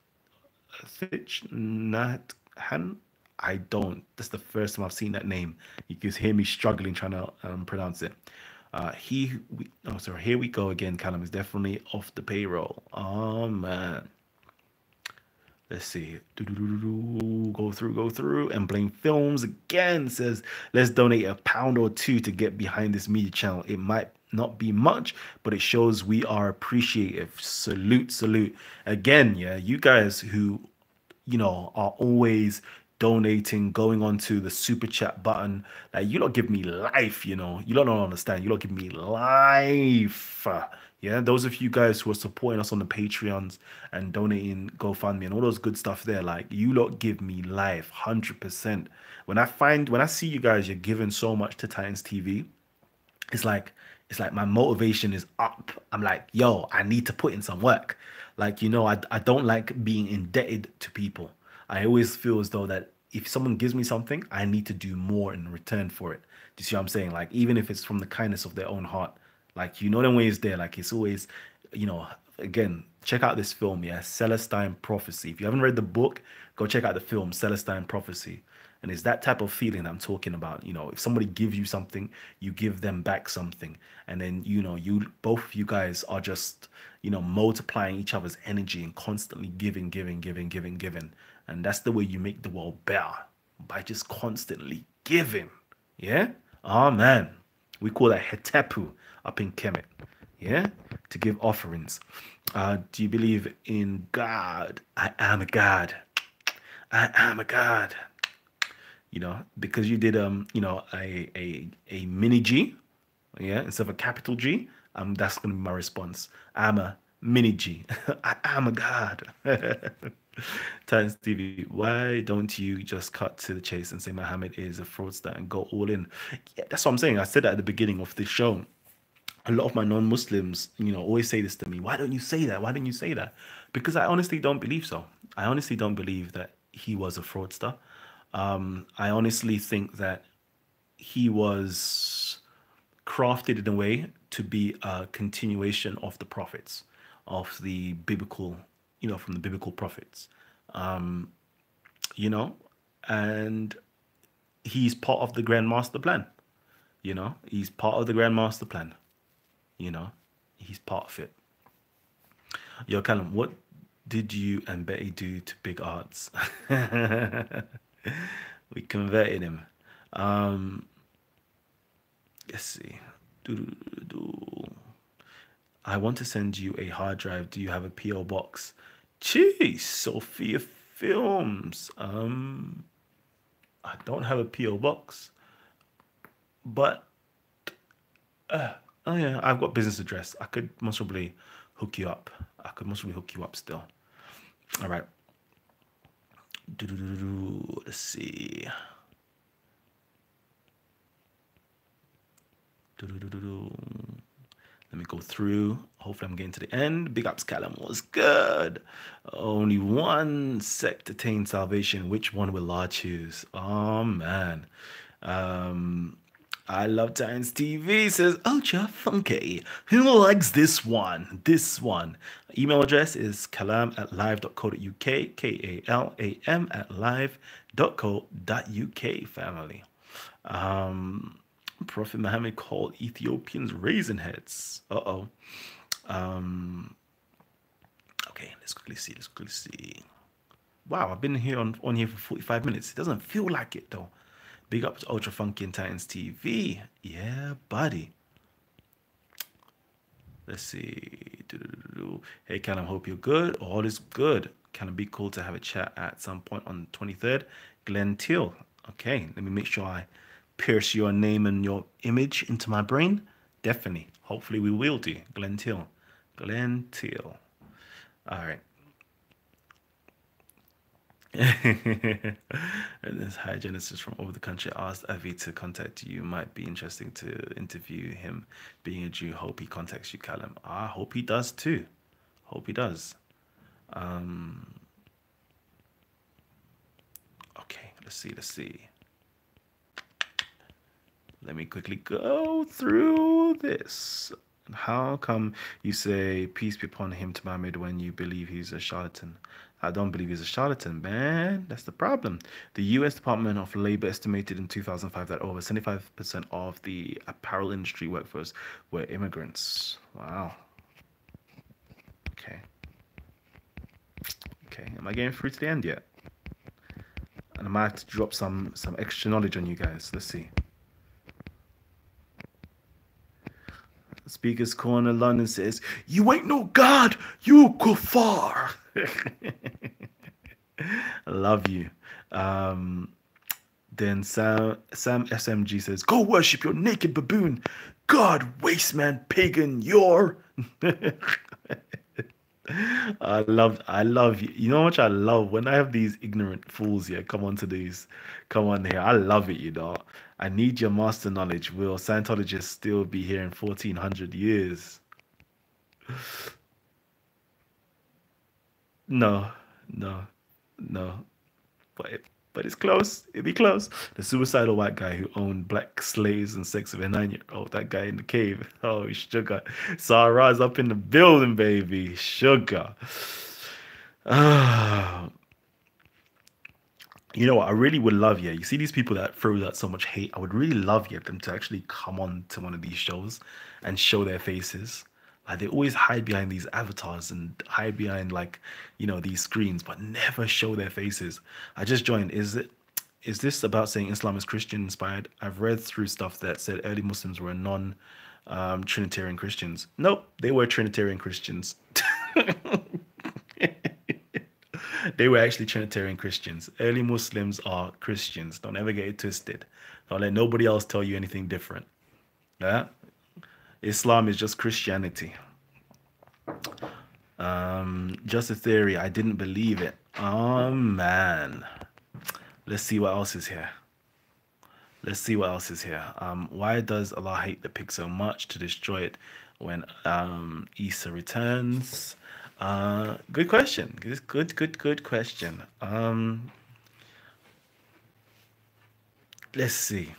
Titch Nat Han? I don't. That's the first time I've seen that name. You can hear me struggling trying to pronounce it. Sorry, here we go again. Callum is definitely off the payroll. Oh man. Let's see. Go through. And Blame Films again says, let's donate £1 or £2 to get behind this media channel. It might not be much, but it shows we are appreciative. Salute, salute. Again, yeah, you guys who are always donating, going onto the super chat button. Like, you don't give me life, You don't understand. You don't give me life. Yeah, those of you guys who are supporting us on the Patreons and donating GoFundMe and all those good stuff there, like, you lot give me life, 100%. When I see you guys, you're giving so much to Titans TV, it's like my motivation is up. I'm like, yo, I need to put in some work. Like, I don't like being indebted to people. I always feel as though that if someone gives me something, I need to do more in return for it. Do you see what I'm saying? Like, even if it's from the kindness of their own heart, like, them ways there. Like, it's always, you know, again, check out this film, yeah, Celestine Prophecy. If you haven't read the book, go check out the film Celestine Prophecy. And it's that type of feeling I'm talking about. If somebody gives you something, you give them back something. And then, you both of you guys are just, multiplying each other's energy and constantly giving, giving, giving, giving, giving. And that's the way you make the world better, by just constantly giving. Yeah? Oh man. We call that hetepu up in Kemet. Yeah? To give offerings. Do you believe in God? I am a God. I am a God. Because you did a mini G, yeah, instead of a capital G, that's gonna be my response. I'm a mini G. I am a god. Titans TV, why don't you just cut to the chase and say Muhammad is a fraudster and go all in? Yeah, that's what I'm saying. I said that at the beginning of this show. A lot of my non-Muslims, always say this to me. Why don't you say that? Why don't you say that? Because I honestly don't believe so. I honestly don't believe that he was a fraudster. I honestly think that he was crafted in a way to be a continuation of the prophets, of the biblical, from the biblical prophets, you know, and he's part of the grand master plan. He's part of the grand master plan. You know, he's part of it. Yo, Callum, what did you and Betty do to Big Arts? We converted him. Um, let's see. Doo-doo-doo-doo. I want to send you a hard drive. Do you have a PO box? Jeez, Sophia Films. I don't have a PO box, but oh yeah, I've got business address. I could most probably hook you up. I could most probably hook you up still. All right. Doo-doo-doo-doo. Let's see. Doo-doo-doo-doo. Let me go through. Hopefully I'm getting to the end. Big ups, Kalam was good. Only one sect attained salvation. Which one will I choose? Oh man. Um I love Titans TV, says Ultra Funky. Who likes this one? This one. Email address is kalam@live.co.uk. kalam@live.co.uk, family. Prophet Muhammad called Ethiopians raisin heads. Uh-oh. Okay, let's quickly see. Wow, I've been here on here for 45 minutes. It doesn't feel like it though. Big up to Ultra Funky and Titans TV. Yeah, buddy. Let's see. Hey, Callum, hope you're good. All is good. Can it be cool to have a chat at some point on the 23rd? Glenn Teal. Okay, let me make sure I pierce your name and your image into my brain. Definitely. Hopefully we will do. Glenn Teal. Glenn Teal. All right. And this High Genesis from over the country asked Avi to contact you. Might be interesting to interview him. Being a Jew, hope he contacts you, Callum. I hope he does too. Hope he does. Okay, let's see. Let me quickly go through this. How come you say peace be upon him to Muhammad when you believe he's a charlatan? I don't believe he's a charlatan, man. That's the problem. The US Department of Labor estimated in 2005 that over 75% of the apparel industry workforce were immigrants. Wow. Okay. Okay. Am I getting through to the end yet? And I might have to drop some extra knowledge on you guys. Let's see. Speaker's Corner London says, "You ain't no God, you kuffar." I love you. Um, then Sam SMG says, "Go worship your naked baboon. God, waste man, pagan, you're." I love you. You know how much I love when I have these ignorant fools here come on here. I love it, you know. I need your master knowledge. Will Scientologists still be here in 1400 years? No, no, no. But it's close. It'd be close. The suicidal white guy who owned black slaves and sex with a 9-year-old. That guy in the cave. Oh, sugar. Sarah's up in the building, baby. Sugar. Ah, you know what? I really would love, yeah. You see these people that throw out so much hate. I would really love, yeah, them to actually come on to one of these shows and show their faces. Like they always hide behind these avatars and hide behind like, these screens, but never show their faces. I just joined. Is this about saying Islam is Christian inspired? I've read through stuff that said early Muslims were non Trinitarian Christians. Nope, they were Trinitarian Christians. They were actually Trinitarian Christians. Early Muslims are Christians. Don't ever get it twisted. Don't let nobody else tell you anything different. Yeah? Islam is just Christianity. Just a theory. I didn't believe it. Oh man. Let's see what else is here. Let's see what else is here. Why does Allah hate the pig so much to destroy it when Isa returns? Good question. Good question. Let's see.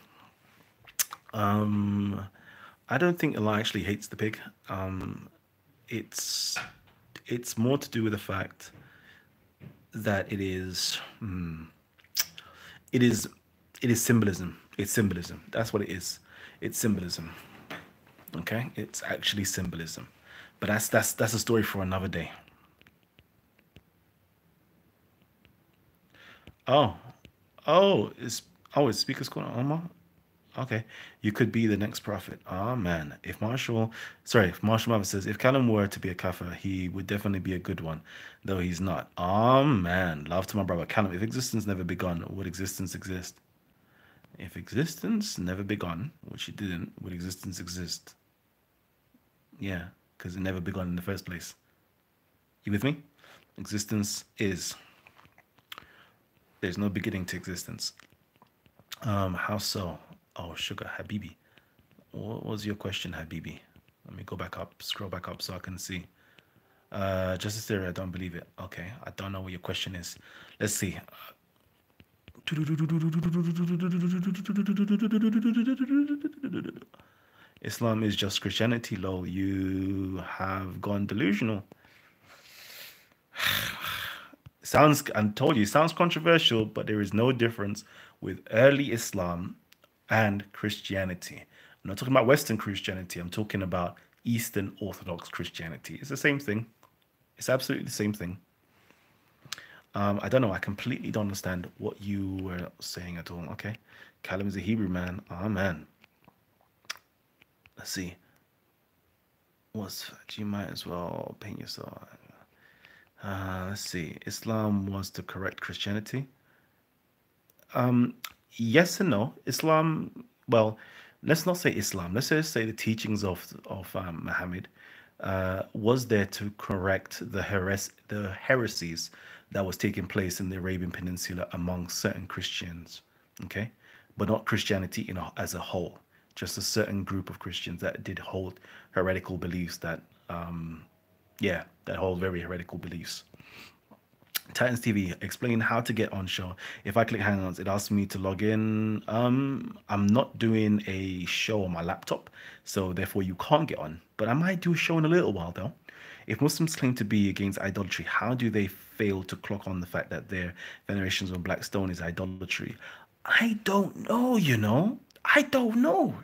Um, I don't think Allah actually hates the pig. It's it's more to do with the fact that it is it is symbolism. It's symbolism. That's what it is. It's symbolism. Okay? It's actually symbolism. But that's a story for another day. Oh. Oh, it's Speaker's Corner, Omar? Okay. You could be the next prophet. Oh man. If Marshall Mathers says if Callum were to be a kafir, he would definitely be a good one, though he's not. Oh man. Love to my brother. Callum, if existence never begun, would existence exist? If existence never begun, which it didn't, would existence exist? Yeah, because it never begun in the first place. You with me? Existence is. There's no beginning to existence. How so? Oh, sugar, Habibi. What was your question, Habibi? Let me go back up, scroll back up so I can see. Justice theory, I don't believe it. Okay, I don't know what your question is. Let's see. Islam is just Christianity, lol. You have gone delusional. Sounds, I told you, sounds controversial, but there is no difference with early Islam and Christianity. I'm not talking about Western Christianity. I'm talking about Eastern Orthodox Christianity. It's the same thing. It's absolutely the same thing. I don't know. I completely don't understand what you were saying at all. Okay. Kalam is a Hebrew man. Amen. Let's see. You might as well paint yourself. Let's see. Islam was to correct Christianity. Yes and no. Islam, well, let's not say Islam. Let's just say the teachings of Muhammad was there to correct the heresies that was taking place in the Arabian Peninsula among certain Christians. Okay, but not Christianity as a whole. Just a certain group of Christians that did hold heretical beliefs that hold very heretical beliefs. Titans TV, explain how to get on show. If I click Hangouts, it asks me to log in. I'm not doing a show on my laptop, so therefore you can't get on. But I might do a show in a little while though. If Muslims claim to be against idolatry, how do they fail to clock on the fact that their venerations of black stone is idolatry? I don't know, you know. I don't know.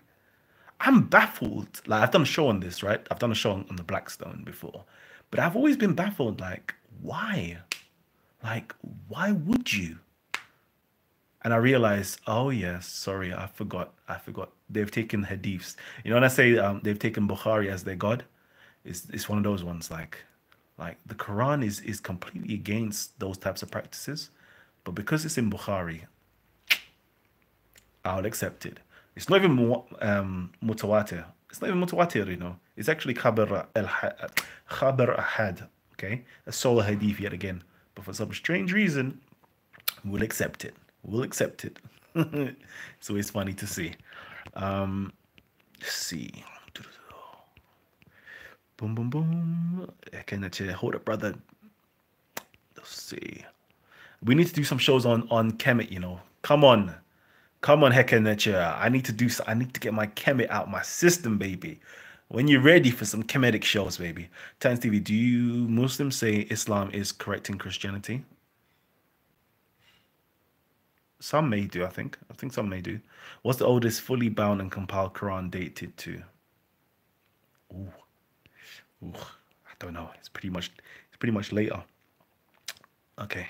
I'm baffled. Like I've done a show on this, right? I've done a show on the Blackstone before, but I've always been baffled. Like, why? Like, why would you? And I realized, oh yes, sorry, I forgot. I forgot. They've taken hadiths. You know, when I say they've taken Bukhari as their god, it's one of those ones. Like the Quran is completely against those types of practices, but because it's in Bukhari, I'll accept it. It's not even mutawatir. It's not even mutawatir, you know. It's actually khabar ahad. Okay, a solo hadith yet again. But for some strange reason, we'll accept it. We'll accept it. It's always funny to see. Let's see. Boom, boom, boom. Hold up, brother. Let's see. We need to do some shows on Kemet, you know. Come on. Come on, Hekanecha. I need to get my Kemet out my system, baby. When you're ready for some Kemetic shows, baby. Tans TV, do you Muslims say Islam is correcting Christianity? Some may do, I think. I think some may do. What's the oldest fully bound and compiled Quran dated to? Ooh. Ooh. I don't know. It's pretty much later. Okay.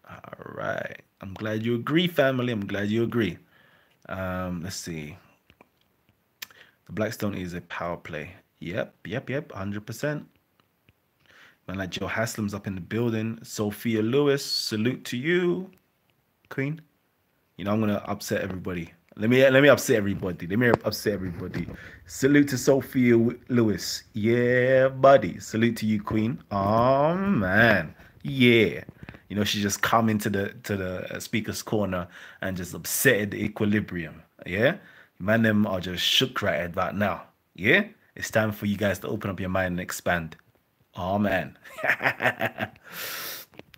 All right. I'm glad you agree, family. I'm glad you agree. Let's see. The Blackstone is a power play. Yep, 100%. Man, like Joe Haslam's up in the building. Sophia Lewis, salute to you, Queen. You know I'm gonna upset everybody. Let me upset everybody. Let me upset everybody. Salute to Sophia Lewis. Yeah, buddy. Salute to you, Queen. Oh man, yeah. You know she just come into the speaker's corner and just upset the equilibrium. Yeah, man, them are just shook right about now. Yeah, it's time for you guys to open up your mind and expand. Oh man.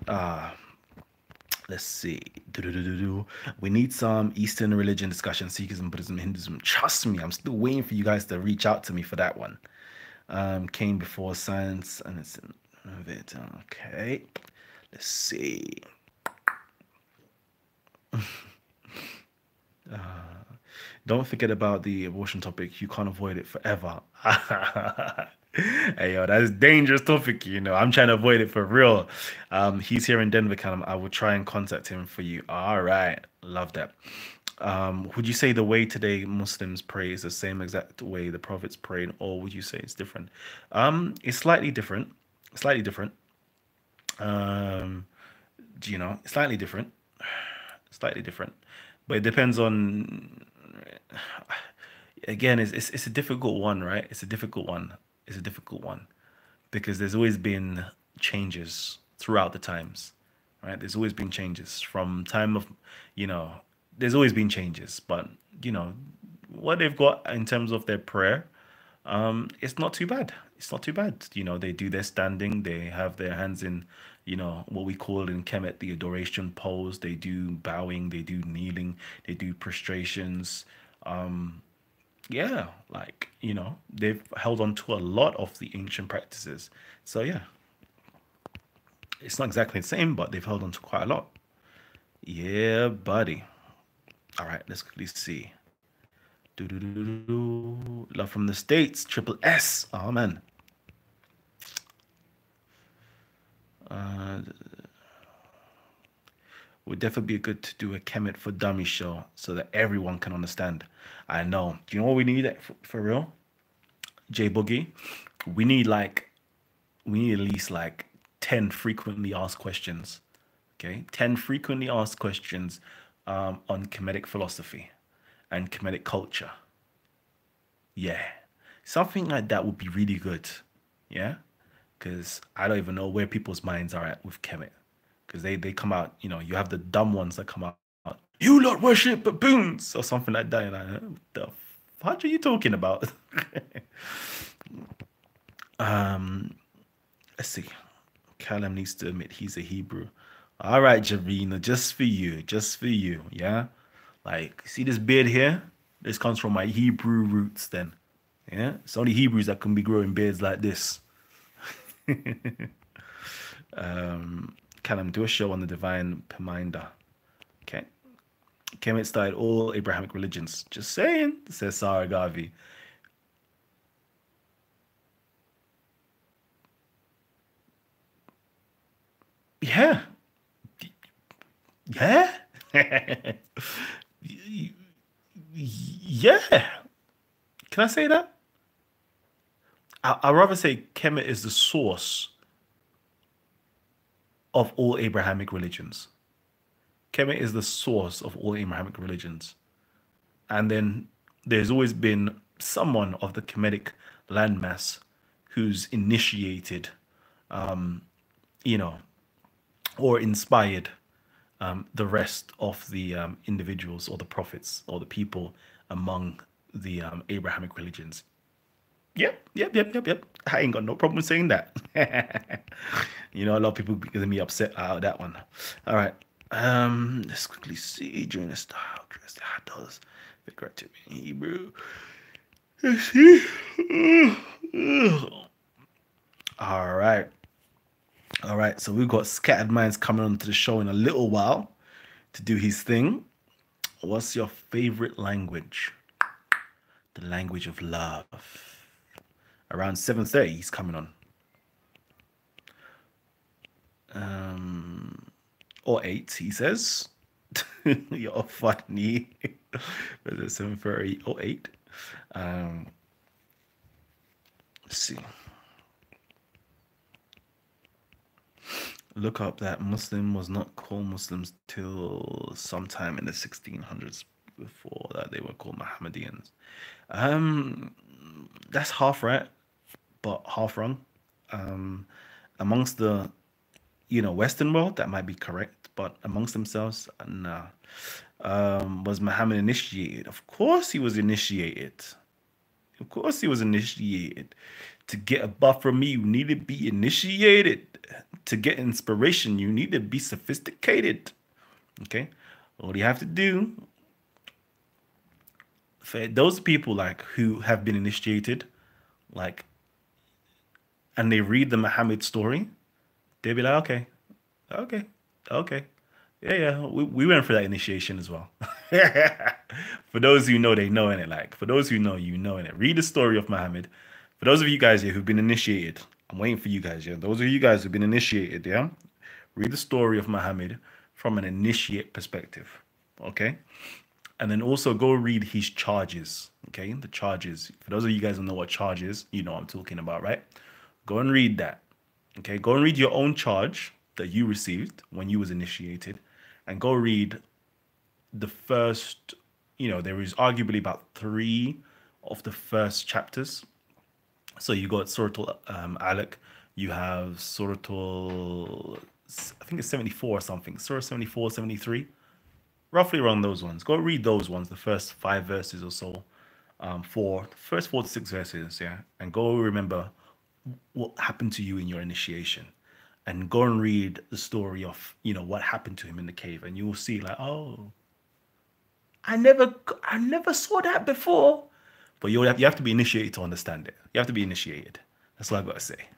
uh let's see. We need some Eastern religion discussion, Sikhism, Buddhism, Hinduism. Trust me, I'm still waiting for you guys to reach out to me for that one. Came before science and it's it. Okay. Let's see. Don't forget about the abortion topic. You can't avoid it forever. Hey yo, that's a dangerous topic, you know. I'm trying to avoid it for real. He's here in Denver, Kalam. I will try and contact him for you. All right, love that. Would you say the way today Muslims pray is the same exact way the prophets prayed, or would you say it's different? It's slightly different. Slightly different. You know, slightly different. Slightly different. But it depends on again, it's a difficult one, right? It's a difficult one. It's a difficult one because there's always been changes throughout the times, right? There's always been changes from time of, you know, there's always been changes, but you know, what they've got in terms of their prayer, it's not too bad. It's not too bad. You know, they do their standing, they have their hands in, you know, what we call in Kemet the adoration pose. They do bowing, they do kneeling, they do prostrations. Yeah, like, you know, they've held on to a lot of the ancient practices. So yeah, it's not exactly the same, but they've held on to quite a lot. Yeah, buddy. All right, let's quickly see. Love from the States, triple S. Oh man. Would definitely be good to do a Kemet for Dummy show so that everyone can understand. I know. Do you know what we need for real? J Boogie. We need at least like 10 frequently asked questions. Okay? 10 frequently asked questions on Kemetic philosophy and Kemetic culture. Yeah. Something like that would be really good. Yeah? Because I don't even know where people's minds are at with Kemet. Because they come out, you know, you have the dumb ones that come out, you lot worship baboons or something like that. And what the fuck are you talking about? Let's see. Kalam needs to admit he's a Hebrew. All right, Javina, just for you, just for you, yeah. Like, see this beard here? This comes from my Hebrew roots. Then, yeah. It's only Hebrews that can be growing beards like this. Kalam, do a show on the divine Peminder. Okay. Kemet started all Abrahamic religions. Just saying, says Sarah Garvey. Yeah. Yeah. Yeah. Can I say that? I'd rather say Kemet is the source of all Abrahamic religions. Kemet is the source of all Abrahamic religions. And then there's always been someone of the Kemetic landmass who's initiated, you know, or inspired the rest of the individuals or the prophets or the people among the Abrahamic religions. Yep. I ain't got no problem saying that. You know, a lot of people getting me upset about that one. All right. Let's quickly see during the style. How does figurative in Hebrew? Let's see. All right. All right. So we've got Scattered Minds coming on to the show in a little while to do his thing. What's your favorite language? The language of love. Around 7:30, he's coming on. Or 8, he says. You're funny. Was it 7:30 or 8? Let's see. Look up that Muslim was not called Muslims till sometime in the 1600s. Before that, they were called Mohammedans. That's half right, but half wrong. Amongst the Western world, that might be correct, but amongst themselves, nah. Was Muhammad initiated? Of course, he was initiated. Of course, he was initiated. To get a buff from me, you need to be initiated. To get inspiration, you need to be sophisticated. Okay, all you have to do for those people like who have been initiated, like, and they read the Muhammad story, they'll be like, okay, okay, yeah. We went for that initiation as well. For those who know, they know in it. Like for those who know, you know in it. Read the story of Muhammad. For those of you guys here who've been initiated, I'm waiting for you guys. Yeah, those of you guys who've been initiated. Yeah, read the story of Muhammad from an initiate perspective. Okay, and then also go read his charges. Okay, the charges. For those of you guys who know what charges, you know what I'm talking about, right? Go and read that. Okay, go and read your own charge that you received when you was initiated, and go read the first. There is arguably about 3 of the first chapters. So you got Suratul Alaq, you have Suratul, I think it's 74 or something, Surah 74, 73, roughly around those ones. Go read those ones, the first 5 verses or so, first 4 to 6 verses, yeah, and go remember what happened to you in your initiation, and go and read the story of what happened to him in the cave, and you will see like, oh, I never saw that before. But you have to be initiated to understand it. You have to be initiated. That's what I gotta say.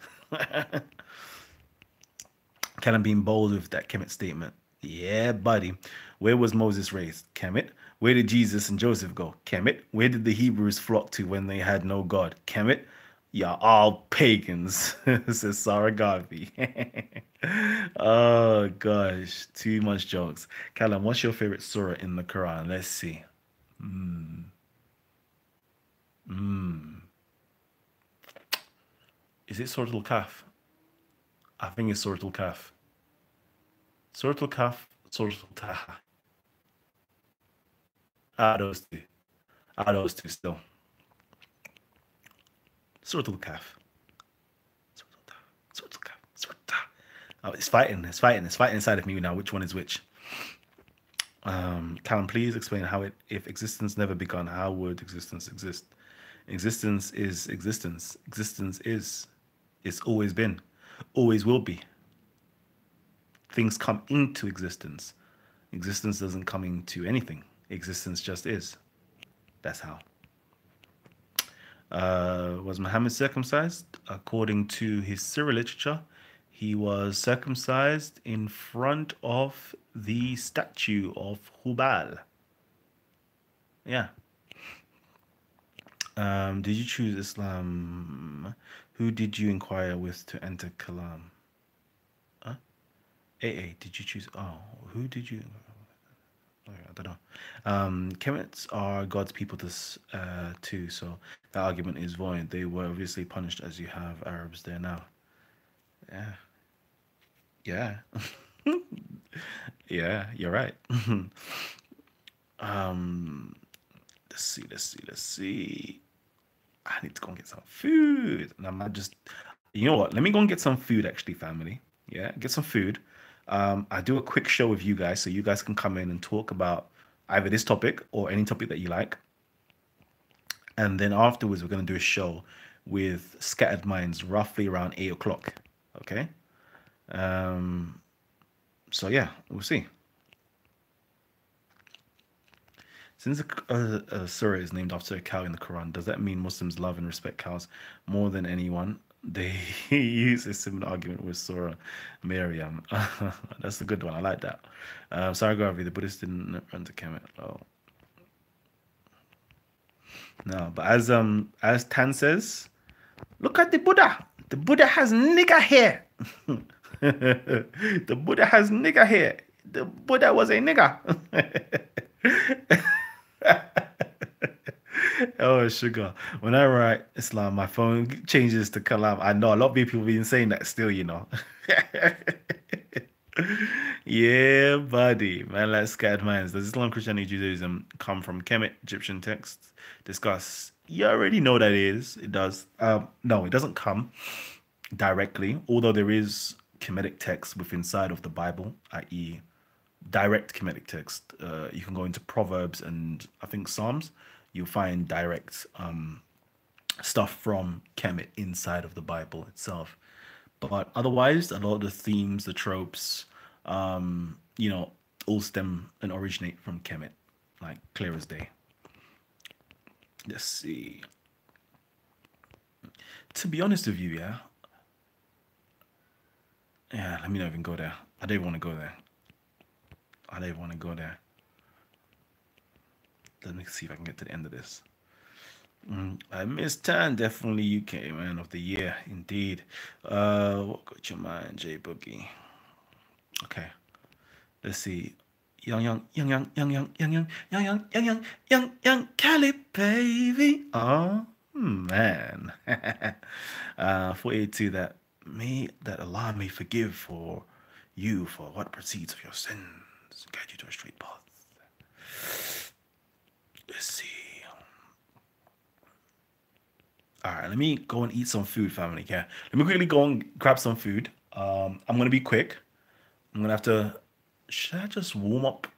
Kind of being bold with that Kemet statement. Yeah, buddy. Where was Moses raised? Kemet. Where did Jesus and Joseph go? Kemet. Where did the Hebrews flock to when they had no God? Kemet. You're all pagans, says Sarah Garvey. Oh gosh, too much jokes. Kalam, what's your favorite surah in the Quran? Let's see. Is it Surah Al-Kahf? I think it's Surah Al-Kahf. Surah Al-Kahf, Surah Al-Taha. Those two. Those two still. Surah Al-Kahf. Surah Al-Taha. Surah Al-Kahf. Surah Al-Taha. Oh, it's fighting. It's fighting. It's fighting inside of me now. Which one is which? Callum, please explain how if existence never begun, how would existence exist? Existence is existence. Existence is. It's always been. always will be. Things come into existence. Existence doesn't come into anything. Existence just is. That's how. Was Muhammad circumcised? According to his Syria literature, he was circumcised in front of the statue of Hubal. Yeah. Did you choose Islam? Who did you inquire with to enter Kalam? Huh? AA, did you choose? Oh, who did you? I don't know. Kemets are God's people too, so that argument is void. They were obviously punished as you have Arabs there now. Yeah. Yeah. Yeah, you're right. um, let's see. I need to go and get some food. And I might just, you know what? Let me go and get some food, actually, family. Yeah, get some food. I do a quick show with you guys so you guys can come in and talk about either this topic or any topic that you like. And then afterwards, we're going to do a show with Scattered Minds roughly around 8 o'clock. Okay. So yeah, we'll see. Since a surah is named after a cow in the Quran, does that mean Muslims love and respect cows more than anyone? They use a similar argument with Surah Maryam. That's a good one. I like that. Sorry, Garvey, the Buddhists didn't run to Kemet. Oh. No, but as Tan says, look at the Buddha. The Buddha has nigger hair. The Buddha has nigger hair. The Buddha was a nigger. Oh, sugar. When I write Islam, my phone changes to Kalam. I know a lot of people have been saying that still, you know. Yeah, buddy. Man, like Scattered Minds. Does Islam, Christianity, Judaism come from Kemet Egyptian texts? Discuss. You already know that it is. It does. No, it doesn't come directly, although there is Kemetic text within inside of the Bible, i.e., direct Kemetic text. You can go into Proverbs and I think Psalms. You'll find direct stuff from Kemet inside of the Bible itself. But otherwise, a lot of the themes, the tropes, you know, all stem and originate from Kemet, like clear as day. Let's see. To be honest with you, yeah, let me not even go there. I don't even want to go there. I don't even want to go there. Let me see if I can get to the end of this. I missed 10, definitely UK Man of the Year, indeed. What got your mind, J Boogie? Okay, let's see. Young, Cali, baby. Oh man. 482 that Allah may forgive for you for what proceeds of your sins, guide you to a straight path. Let's see. All right, let me go and eat some food, family. Yeah, let me quickly go and grab some food. I'm gonna be quick. I'm gonna have to. Should I just warm up?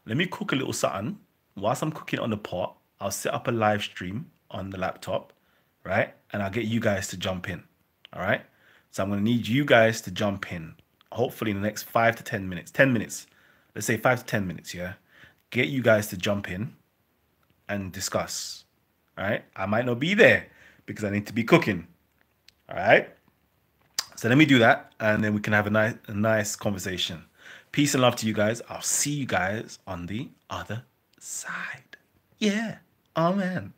Let me cook a little something. Whilst I'm cooking on the pot, I'll set up a live stream on the laptop, right? And I'll get you guys to jump in. All right. So I'm gonna need you guys to jump in. Hopefully in the next 5 to 10 minutes. 10 minutes. Let's say 5 to 10 minutes. Yeah. Get you guys to jump in and discuss. All right. I might not be there because I need to be cooking. All right. So let me do that, and then we can have a nice conversation. Peace and love to you guys. I'll see you guys on the other side. Yeah. Amen.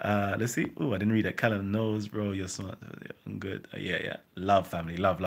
Let's see. Oh, I didn't read that. Kalam knows, bro. You're smart. I'm good. Yeah. Love, family. Love.